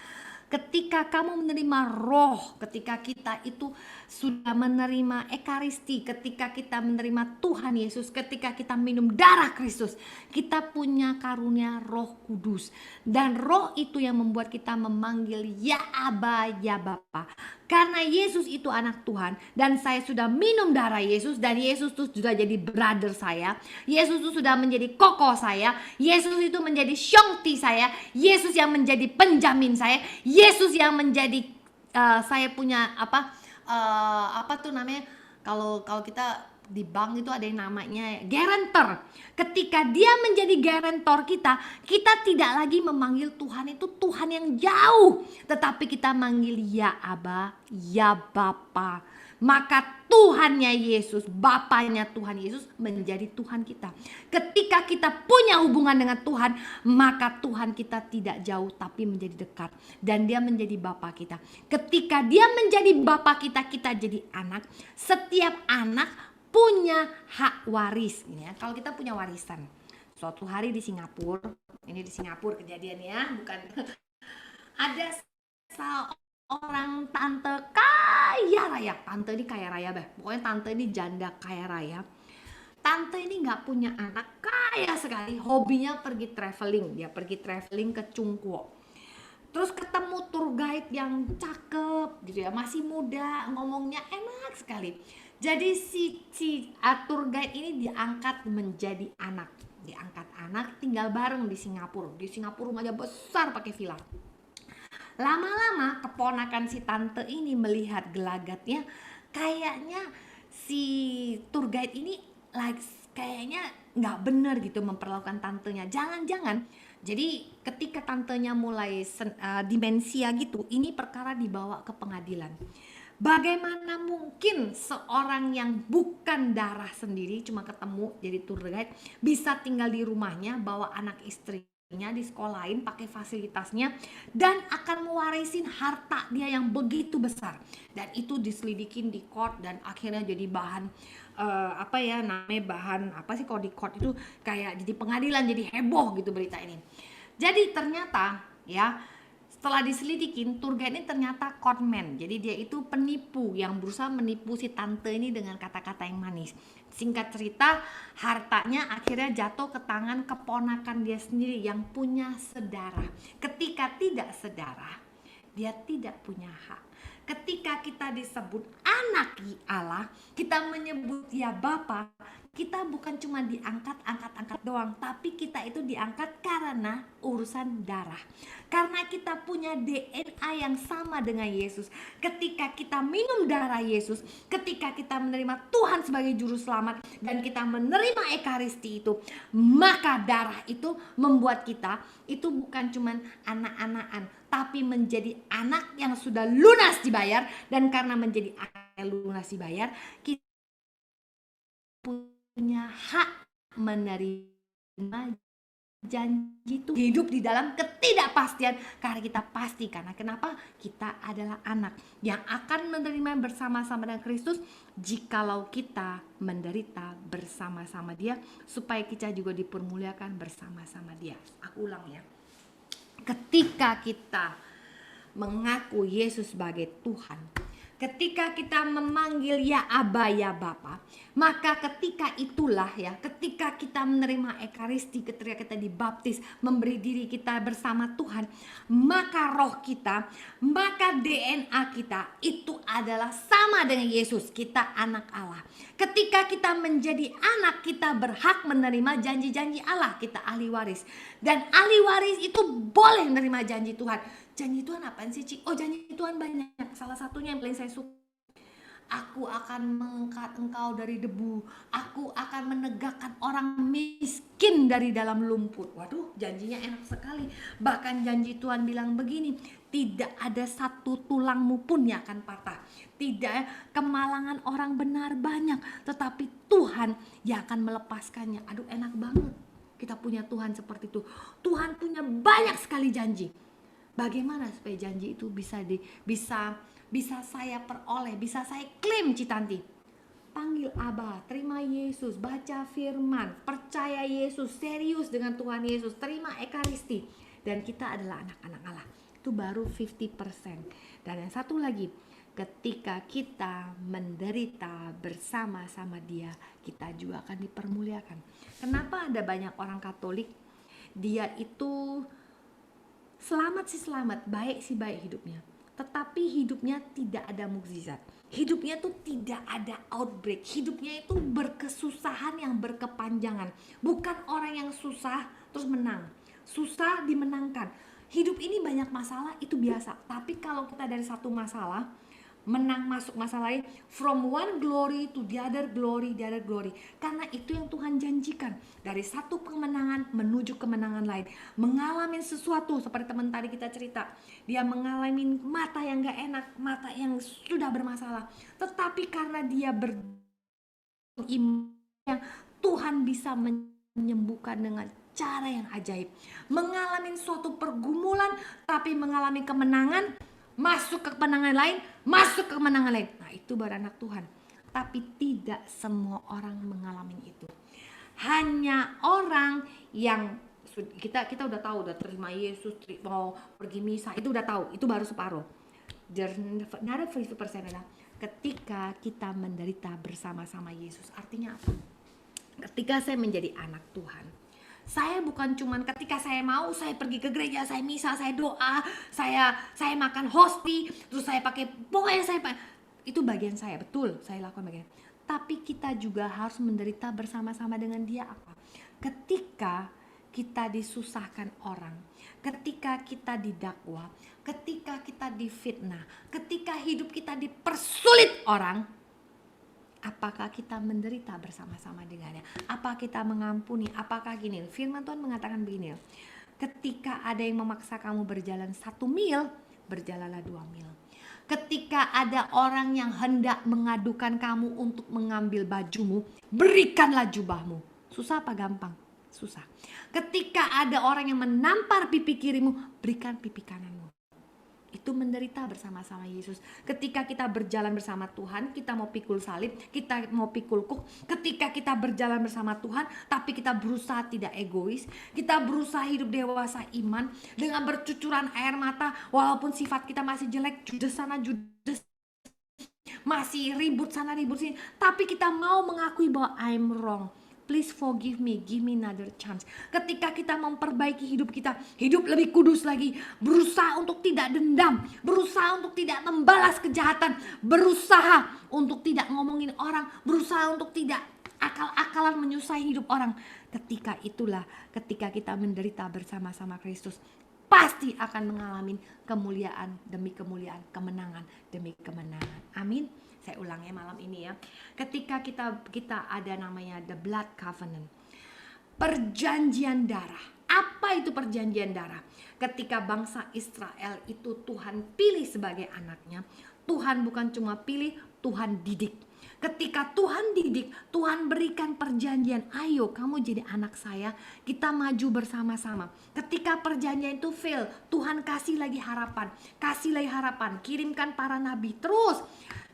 Ketika kamu menerima roh, ketika kita itu sudah menerima ekaristi, ketika kita menerima Tuhan Yesus, ketika kita minum darah Kristus, kita punya karunia Roh Kudus. Dan roh itu yang membuat kita memanggil ya Aba, ya Bapa. Karena Yesus itu anak Tuhan dan saya sudah minum darah Yesus dan Yesus itu sudah jadi brother saya. Yesus itu sudah menjadi koko saya. Yesus itu menjadi syongti saya. Yesus yang menjadi penjamin saya. Yesus yang menjadi saya punya apa tuh namanya, kalau kita di bank itu ada yang namanya guarantor. Ketika dia menjadi guarantor kita tidak lagi memanggil Tuhan itu Tuhan yang jauh, tetapi kita manggil ya Aba, ya Bapa. Maka Tuhannya Yesus, Bapanya Tuhan Yesus menjadi Tuhan kita. Ketika kita punya hubungan dengan Tuhan, maka Tuhan kita tidak jauh tapi menjadi dekat. Dan dia menjadi Bapa kita. Ketika dia menjadi Bapa kita, kita jadi anak. Setiap anak punya hak waris ya. Kalau kita punya warisan, suatu hari di Singapura, ini di Singapura kejadiannya, bukan ada seorang tante kaya raya. Tante ini kaya raya pokoknya tante ini janda kaya raya. Tante ini nggak punya anak, kaya sekali, hobinya pergi traveling. Dia pergi traveling ke Chungkwok. Terus ketemu tour guide yang cakep gitu ya, masih muda, ngomongnya enak sekali. Jadi si tour guide ini diangkat menjadi anak. Diangkat anak, tinggal bareng di Singapura. Di Singapura rumahnya besar pakai villa. Lama-lama keponakan si tante ini melihat gelagatnya, kayaknya si tour guide ini kayaknya nggak benar gitu memperlakukan tantenya. Jangan-jangan. Jadi ketika tantenya mulai demensia gitu, ini perkara dibawa ke pengadilan. Bagaimana mungkin seorang yang bukan darah sendiri, cuma ketemu jadi tour guide, bisa tinggal di rumahnya, bawa anak istrinya di sekolahin, pakai fasilitasnya, dan akan mewarisin harta dia yang begitu besar. Dan itu diselidikin di court dan akhirnya jadi bahan kalau di court itu kayak jadi pengadilan, jadi heboh gitu berita ini. Jadi ternyata ya, setelah diselidikin, tour guide ini ternyata conman. Jadi dia itu penipu yang berusaha menipu si tante ini dengan kata-kata yang manis. Singkat cerita, hartanya akhirnya jatuh ke tangan keponakan dia sendiri yang punya saudara. Ketika tidak saudara, dia tidak punya hak. Ketika kita disebut anak Allah, kita menyebut ya Bapa, kita bukan cuma diangkat doang, tapi kita itu diangkat karena urusan darah. Karena kita punya DNA yang sama dengan Yesus. Ketika kita minum darah Yesus, ketika kita menerima Tuhan sebagai juru selamat dan kita menerima ekaristi itu, maka darah itu membuat kita itu bukan cuma anak-anakan, tapi menjadi anak yang sudah lunas dibayar. Dan karena menjadi anak yang lunas dibayar, kita punya hak menerima janji itu, hidup di dalam ketidakpastian karena kita pasti. Karena kenapa? Kita adalah anak yang akan menerima bersama-sama dengan Kristus jikalau kita menderita bersama-sama Dia, supaya kita juga dipermuliakan bersama-sama Dia. Aku ulang ya. Ketika kita mengaku Yesus sebagai Tuhan, ketika kita memanggil ya Aba ya Bapa, maka ketika itulah ya, ketika kita menerima Ekaristi, ketika kita dibaptis, memberi diri kita bersama Tuhan, maka roh kita, maka DNA kita itu adalah sama dengan Yesus. Kita anak Allah. Ketika kita menjadi anak, kita berhak menerima janji-janji Allah. Kita ahli waris. Dan ahli waris itu boleh menerima janji Tuhan. Janji Tuhan apaan sih, Ci? Oh, janji Tuhan banyak. Salah satunya yang paling saya suka, aku akan mengangkat engkau dari debu. Aku akan menegakkan orang miskin dari dalam lumpur. Waduh, janjinya enak sekali. Bahkan janji Tuhan bilang begini, tidak ada satu tulangmu pun yang akan patah. Tidak, kemalangan orang benar banyak, tetapi Tuhan yang akan melepaskannya. Aduh, enak banget. Kita punya Tuhan seperti itu. Tuhan punya banyak sekali janji. Bagaimana supaya janji itu bisa saya peroleh, bisa saya klaim, Citanti? Panggil Aba, terima Yesus, baca firman, percaya Yesus, serius dengan Tuhan Yesus, terima Ekaristi, dan kita adalah anak-anak Allah. Itu baru 50%. Dan yang satu lagi, ketika kita menderita bersama-sama Dia, kita juga akan dipermuliakan. Kenapa ada banyak orang Katolik, dia itu selamat sih selamat, baik sih baik hidupnya, tetapi hidupnya tidak ada mukjizat, hidupnya tuh tidak ada outbreak, hidupnya itu berkesusahan yang berkepanjangan. Bukan orang yang susah terus menang, susah dimenangkan. Hidup ini banyak masalah, itu biasa. Tapi kalau kita dari satu masalah menang, masuk masalah lain, from one glory to the other glory, karena itu yang Tuhan janjikan. Dari satu kemenangan menuju kemenangan lain, mengalami sesuatu seperti teman tadi kita cerita, dia mengalami mata yang gak enak, mata yang sudah bermasalah, tetapi karena dia beriman, Tuhan bisa menyembuhkan dengan cara yang ajaib. Mengalami suatu pergumulan tapi mengalami kemenangan, masuk ke kemenangan lain, masuk ke kemenangan lain. Nah, itu baru anak Tuhan. Tapi tidak semua orang mengalami itu. Hanya orang yang kita udah tahu, udah terima Yesus, mau pergi misa, itu udah tahu, itu baru separuh. Another 50% adalah ketika kita menderita bersama-sama Yesus. Artinya apa? Ketika saya menjadi anak Tuhan, saya bukan cuman ketika saya mau, saya pergi ke gereja, saya misa, saya doa, saya makan hosti, terus saya pakai, pokoknya itu bagian saya, betul, saya lakukan bagian. Tapi kita juga harus menderita bersama-sama dengan Dia apa? Ketika kita disusahkan orang, ketika kita didakwa, ketika kita difitnah, ketika hidup kita dipersulit orang, apakah kita menderita bersama-sama dengannya? Apakah kita mengampuni? Apakah gini? Firman Tuhan mengatakan begini, ketika ada yang memaksa kamu berjalan 1 mil, berjalanlah 2 mil. Ketika ada orang yang hendak mengadukan kamu untuk mengambil bajumu, berikanlah jubahmu. Susah apa gampang? Susah. Ketika ada orang yang menampar pipi kirimu, berikan pipi kananmu. Itu menderita bersama-sama Yesus. Ketika kita berjalan bersama Tuhan, kita mau pikul salib, kita mau pikul kuk. Ketika kita berjalan bersama Tuhan, tapi kita berusaha tidak egois, kita berusaha hidup dewasa iman dengan bercucuran air mata, walaupun sifat kita masih jelek, judes sana judes, masih ribut sana ribut sini, tapi kita mau mengakui bahwa I'm wrong. Please forgive me, give me another chance. Ketika kita memperbaiki hidup kita, hidup lebih kudus lagi, berusaha untuk tidak dendam, berusaha untuk tidak membalas kejahatan, berusaha untuk tidak ngomongin orang, berusaha untuk tidak akal-akalan menyusahi hidup orang. Ketika itulah, ketika kita menderita bersama-sama Kristus, pasti akan mengalami kemuliaan demi kemuliaan, kemenangan demi kemenangan. Amin. Saya ulangi malam ini ya. Ketika kita ada namanya the blood covenant, perjanjian darah. Apa itu perjanjian darah? Ketika bangsa Israel itu Tuhan pilih sebagai anaknya, Tuhan bukan cuma pilih, Tuhan didik. Ketika Tuhan didik, Tuhan berikan perjanjian, ayo kamu jadi anak saya, kita maju bersama-sama. Ketika perjanjian itu fail, Tuhan kasih lagi harapan, kirimkan para nabi terus.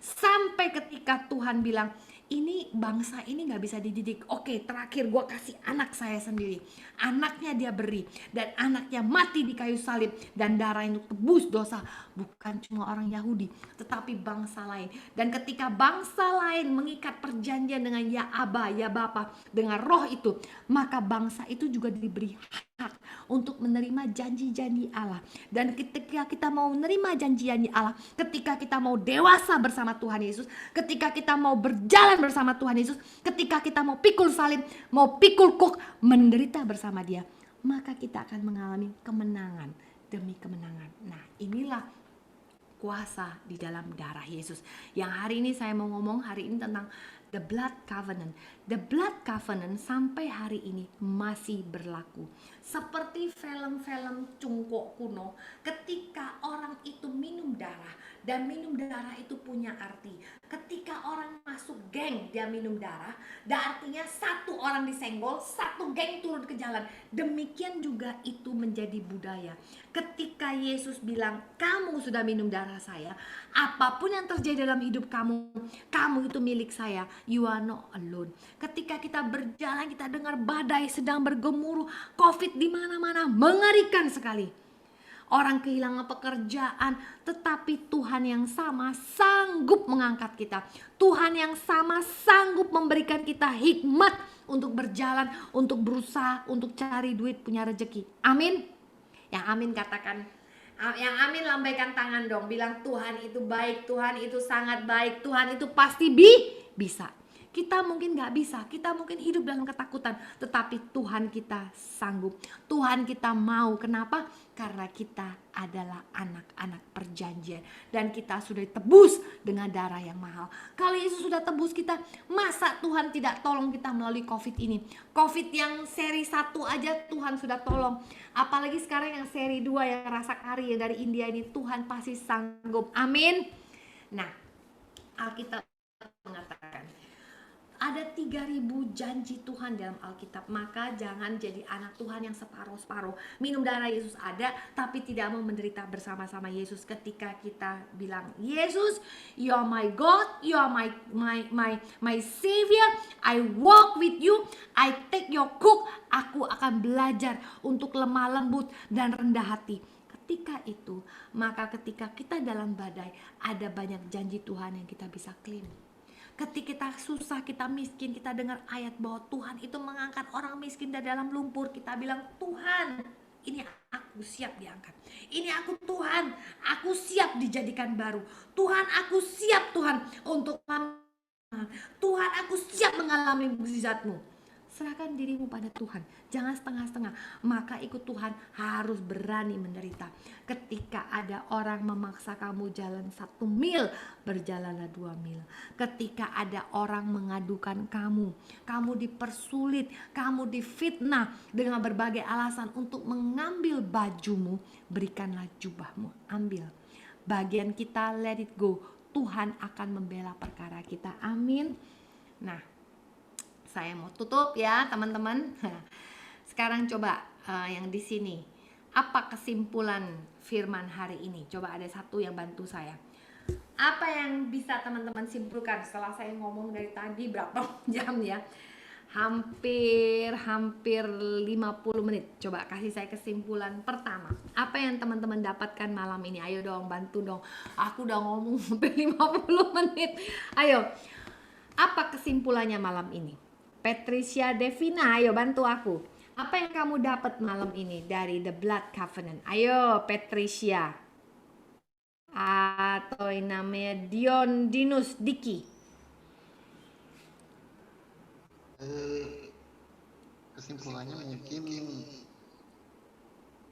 Sampai ketika Tuhan bilang, ini bangsa ini nggak bisa dididik. Oke, terakhir gue kasih anak saya sendiri, anaknya dia beri, dan anaknya mati di kayu salib, dan darah itu tebus dosa bukan cuma orang Yahudi tetapi bangsa lain. Dan ketika bangsa lain mengikat perjanjian dengan ya Aba, ya Bapa, dengan roh itu, maka bangsa itu juga diberi hak untuk menerima janji-janji Allah. Dan ketika kita mau menerima janji-janji Allah, ketika kita mau dewasa bersama Tuhan Yesus, ketika kita mau berjalan bersama Tuhan Yesus, ketika kita mau pikul salib, mau pikul kuk, menderita bersama Dia, maka kita akan mengalami kemenangan demi kemenangan. Nah, inilah kuasa di dalam darah Yesus. Yang hari ini saya mau ngomong hari ini tentang the blood covenant. The blood covenant sampai hari ini masih berlaku. Seperti film-film cungkok kuno, ketika orang itu minum darah, dan minum darah itu punya arti. Ketika orang masuk geng, dia minum darah, dan artinya satu orang disenggol, satu geng turun ke jalan. Demikian juga itu menjadi budaya. Ketika Yesus bilang, kamu sudah minum darah saya, apapun yang terjadi dalam hidup kamu, kamu itu milik saya. You are not alone. Ketika kita berjalan, kita dengar badai sedang bergemuruh, COVID di mana-mana, mengerikan sekali. Orang kehilangan pekerjaan, tetapi Tuhan yang sama sanggup mengangkat kita. Tuhan yang sama sanggup memberikan kita hikmat untuk berjalan, untuk berusaha, untuk cari duit, punya rezeki. Amin. Yang amin katakan. Yang amin lambaikan tangan dong. Bilang Tuhan itu baik, Tuhan itu sangat baik, Tuhan itu pasti bisa. Kita mungkin gak bisa, kita mungkin hidup dalam ketakutan, tetapi Tuhan kita sanggup. Tuhan kita mau. Kenapa? Karena kita adalah anak-anak perjanjian, dan kita sudah ditebus dengan darah yang mahal. Kalau Yesus sudah tebus kita, masa Tuhan tidak tolong kita melalui COVID ini? COVID yang seri 1 aja Tuhan sudah tolong, apalagi sekarang yang seri 2 yang rasa kari yang dari India ini, Tuhan pasti sanggup. Amin. Nah, Alkitab mengatakan ada 3.000 janji Tuhan dalam Alkitab. Maka jangan jadi anak Tuhan yang separuh-separuh. Minum darah Yesus ada, tapi tidak mau menderita bersama-sama Yesus. Ketika kita bilang, Yesus, you are my God, you are my Savior, I walk with you, I take your cook. Aku akan belajar untuk lemah lembut dan rendah hati. Ketika itu, maka ketika kita dalam badai, ada banyak janji Tuhan yang kita bisa klaim. Ketika kita susah, kita miskin, kita dengar ayat bahwa Tuhan itu mengangkat orang miskin dari dalam lumpur. Kita bilang, Tuhan, ini aku siap diangkat. Ini aku Tuhan, aku siap dijadikan baru. Tuhan, aku siap Tuhan untuk Tuhan, aku siap mengalami mukjizat-Mu. Serahkan dirimu pada Tuhan, jangan setengah-setengah. Maka ikut Tuhan harus berani menderita. Ketika ada orang memaksa kamu jalan 1 mil, berjalanlah 2 mil. Ketika ada orang mengadukan kamu dipersulit, kamu difitnah dengan berbagai alasan untuk mengambil bajumu, berikanlah jubahmu, ambil. Bagian kita, let it go. Tuhan akan membela perkara kita. Amin. Nah, saya mau tutup ya teman-teman. Sekarang coba yang di sini, apa kesimpulan firman hari ini? Coba ada satu yang bantu saya. Apa yang bisa teman-teman simpulkan setelah saya ngomong dari tadi berapa jam ya? Hampir 50 menit. Coba kasih saya kesimpulan pertama. Apa yang teman-teman dapatkan malam ini? Ayo dong, bantu dong. Aku udah ngomong sampai 50 menit. Ayo. Apa kesimpulannya malam ini? Patricia Devina, ayo bantu aku. Apa yang kamu dapat malam ini dari The Blood Covenant? Ayo Patricia. Atau namanya Dion Dinus Diki. Kesimpulannya mungkin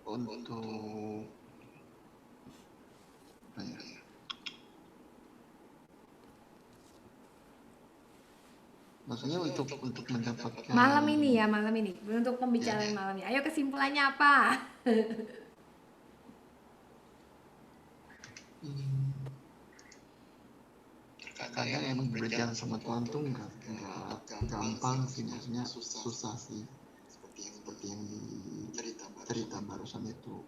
untuk maksudnya untuk mendapatkan malam ini untuk pembicaraan malam ini. Ayo kesimpulannya apa? Kadang emang berjalan sama Tuhan tuh nggak gampang sih, maksudnya susah sih, seperti yang cerita barusan itu.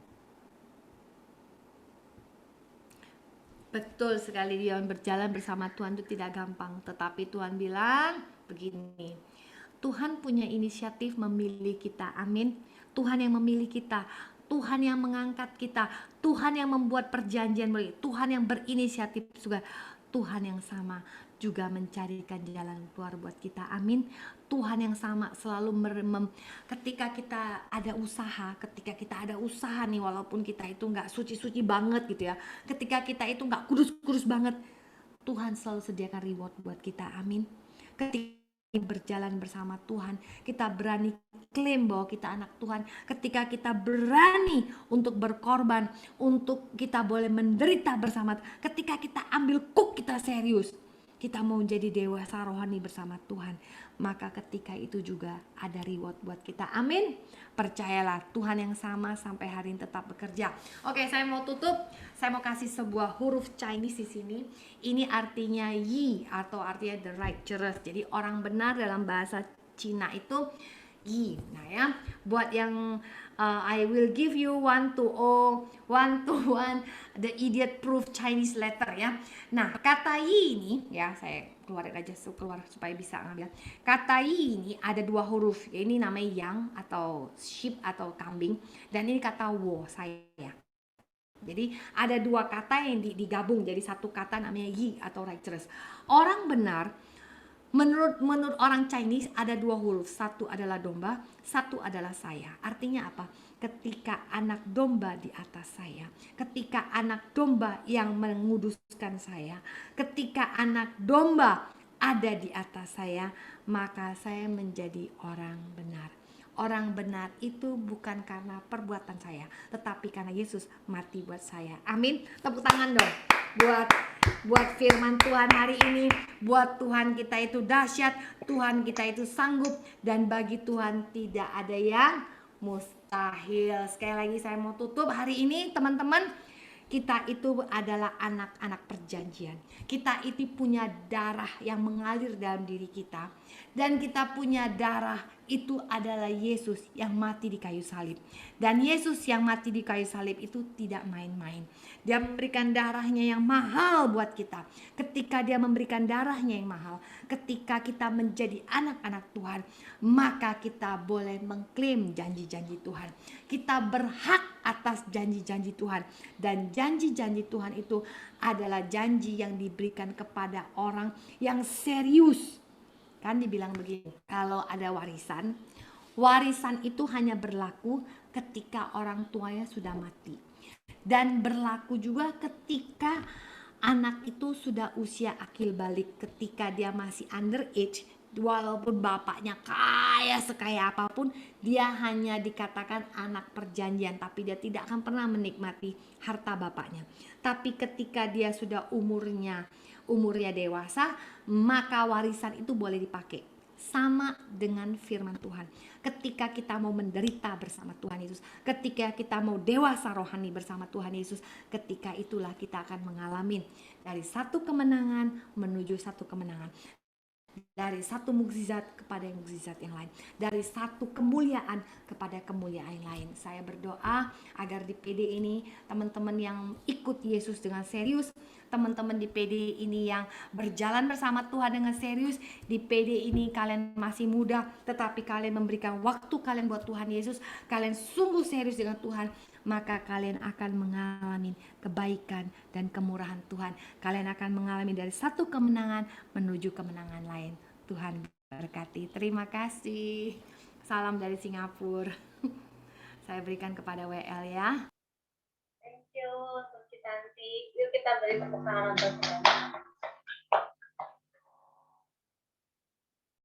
Betul sekali, dia berjalan bersama Tuhan itu tidak gampang. Tetapi Tuhan bilang begini, Tuhan punya inisiatif memilih kita, amin. Tuhan yang memilih kita, Tuhan yang mengangkat kita, Tuhan yang membuat perjanjian, Tuhan yang berinisiatif juga. Tuhan yang sama juga mencarikan jalan keluar buat kita, amin. Tuhan yang sama selalu ketika kita ada usaha nih, walaupun kita itu nggak suci-suci banget gitu ya, ketika kita itu nggak kudus-kudus banget, Tuhan selalu sediakan reward buat kita, amin. Ketika berjalan bersama Tuhan, kita berani klaim bahwa kita anak Tuhan. Ketika kita berani untuk berkorban, untuk kita boleh menderita bersama, ketika kita ambil kita serius, kita mau jadi dewasa rohani bersama Tuhan, maka ketika itu juga ada reward buat kita, amin. Percayalah, Tuhan yang sama sampai hari ini tetap bekerja. Oke, saya mau tutup. Saya mau kasih sebuah huruf Chinese di sini. Ini artinya yi atau artinya the righteous. Jadi orang benar dalam bahasa Cina itu yi. Nah ya, buat yang I will give you one to one the idiot proof Chinese letter ya. Nah, kata yi ini ya, saya keluarin aja keluar supaya bisa ngambil. Kata yi ini ada dua huruf. Ini namanya yang atau sheep atau kambing, dan ini kata wo, saya. Jadi ada dua kata yang digabung jadi satu kata namanya yi atau righteous. Orang benar menurut orang Chinese ada dua huruf, satu adalah domba, satu adalah saya. Artinya apa? Ketika anak domba di atas saya, ketika anak domba yang menguduskan saya, ketika anak domba ada di atas saya, maka saya menjadi orang benar. Orang benar itu bukan karena perbuatan saya, tetapi karena Yesus mati buat saya. Amin. Tepuk tangan dong buat firman Tuhan hari ini. Buat Tuhan kita itu dahsyat, Tuhan kita itu sanggup, dan bagi Tuhan tidak ada yang mustahil. Sekali lagi saya mau tutup hari ini, teman-teman. Kita itu adalah anak-anak perjanjian. Kita itu punya darah yang mengalir dalam diri kita. Dan kita punya darah itu adalah Yesus yang mati di kayu salib. Dan Yesus yang mati di kayu salib itu tidak main-main. Dia memberikan darahnya yang mahal buat kita. Ketika dia memberikan darahnya yang mahal, ketika kita menjadi anak-anak Tuhan, maka kita boleh mengklaim janji-janji Tuhan. Kita berhak atas janji-janji Tuhan. Dan janji-janji Tuhan itu adalah janji yang diberikan kepada orang yang serius. Kan dibilang begini, kalau ada warisan itu hanya berlaku ketika orang tuanya sudah mati. Dan berlaku juga ketika anak itu sudah usia akil balik, ketika dia masih underage. Walaupun bapaknya kaya sekaya apapun, dia hanya dikatakan anak perjanjian, tapi dia tidak akan pernah menikmati harta bapaknya. Tapi ketika dia sudah umurnya dewasa, maka warisan itu boleh dipakai. Sama dengan firman Tuhan. Ketika kita mau menderita bersama Tuhan Yesus, ketika kita mau dewasa rohani bersama Tuhan Yesus, ketika itulah kita akan mengalami dari satu kemenangan menuju satu kemenangan. Dari satu mukjizat kepada mukjizat yang lain, dari satu kemuliaan kepada kemuliaan yang lain. Saya berdoa agar di PD ini teman-teman yang ikut Yesus dengan serius, teman-teman di PD ini yang berjalan bersama Tuhan dengan serius, di PD ini kalian masih muda tetapi kalian memberikan waktu kalian buat Tuhan Yesus, kalian sungguh serius dengan Tuhan, maka kalian akan mengalami kebaikan dan kemurahan Tuhan. Kalian akan mengalami dari satu kemenangan menuju kemenangan lain. Tuhan berkati. Terima kasih. Salam dari Singapura. Saya berikan kepada WL ya. Thank you, Coach Tanti. Yuk kita beri tepuk tangan untuk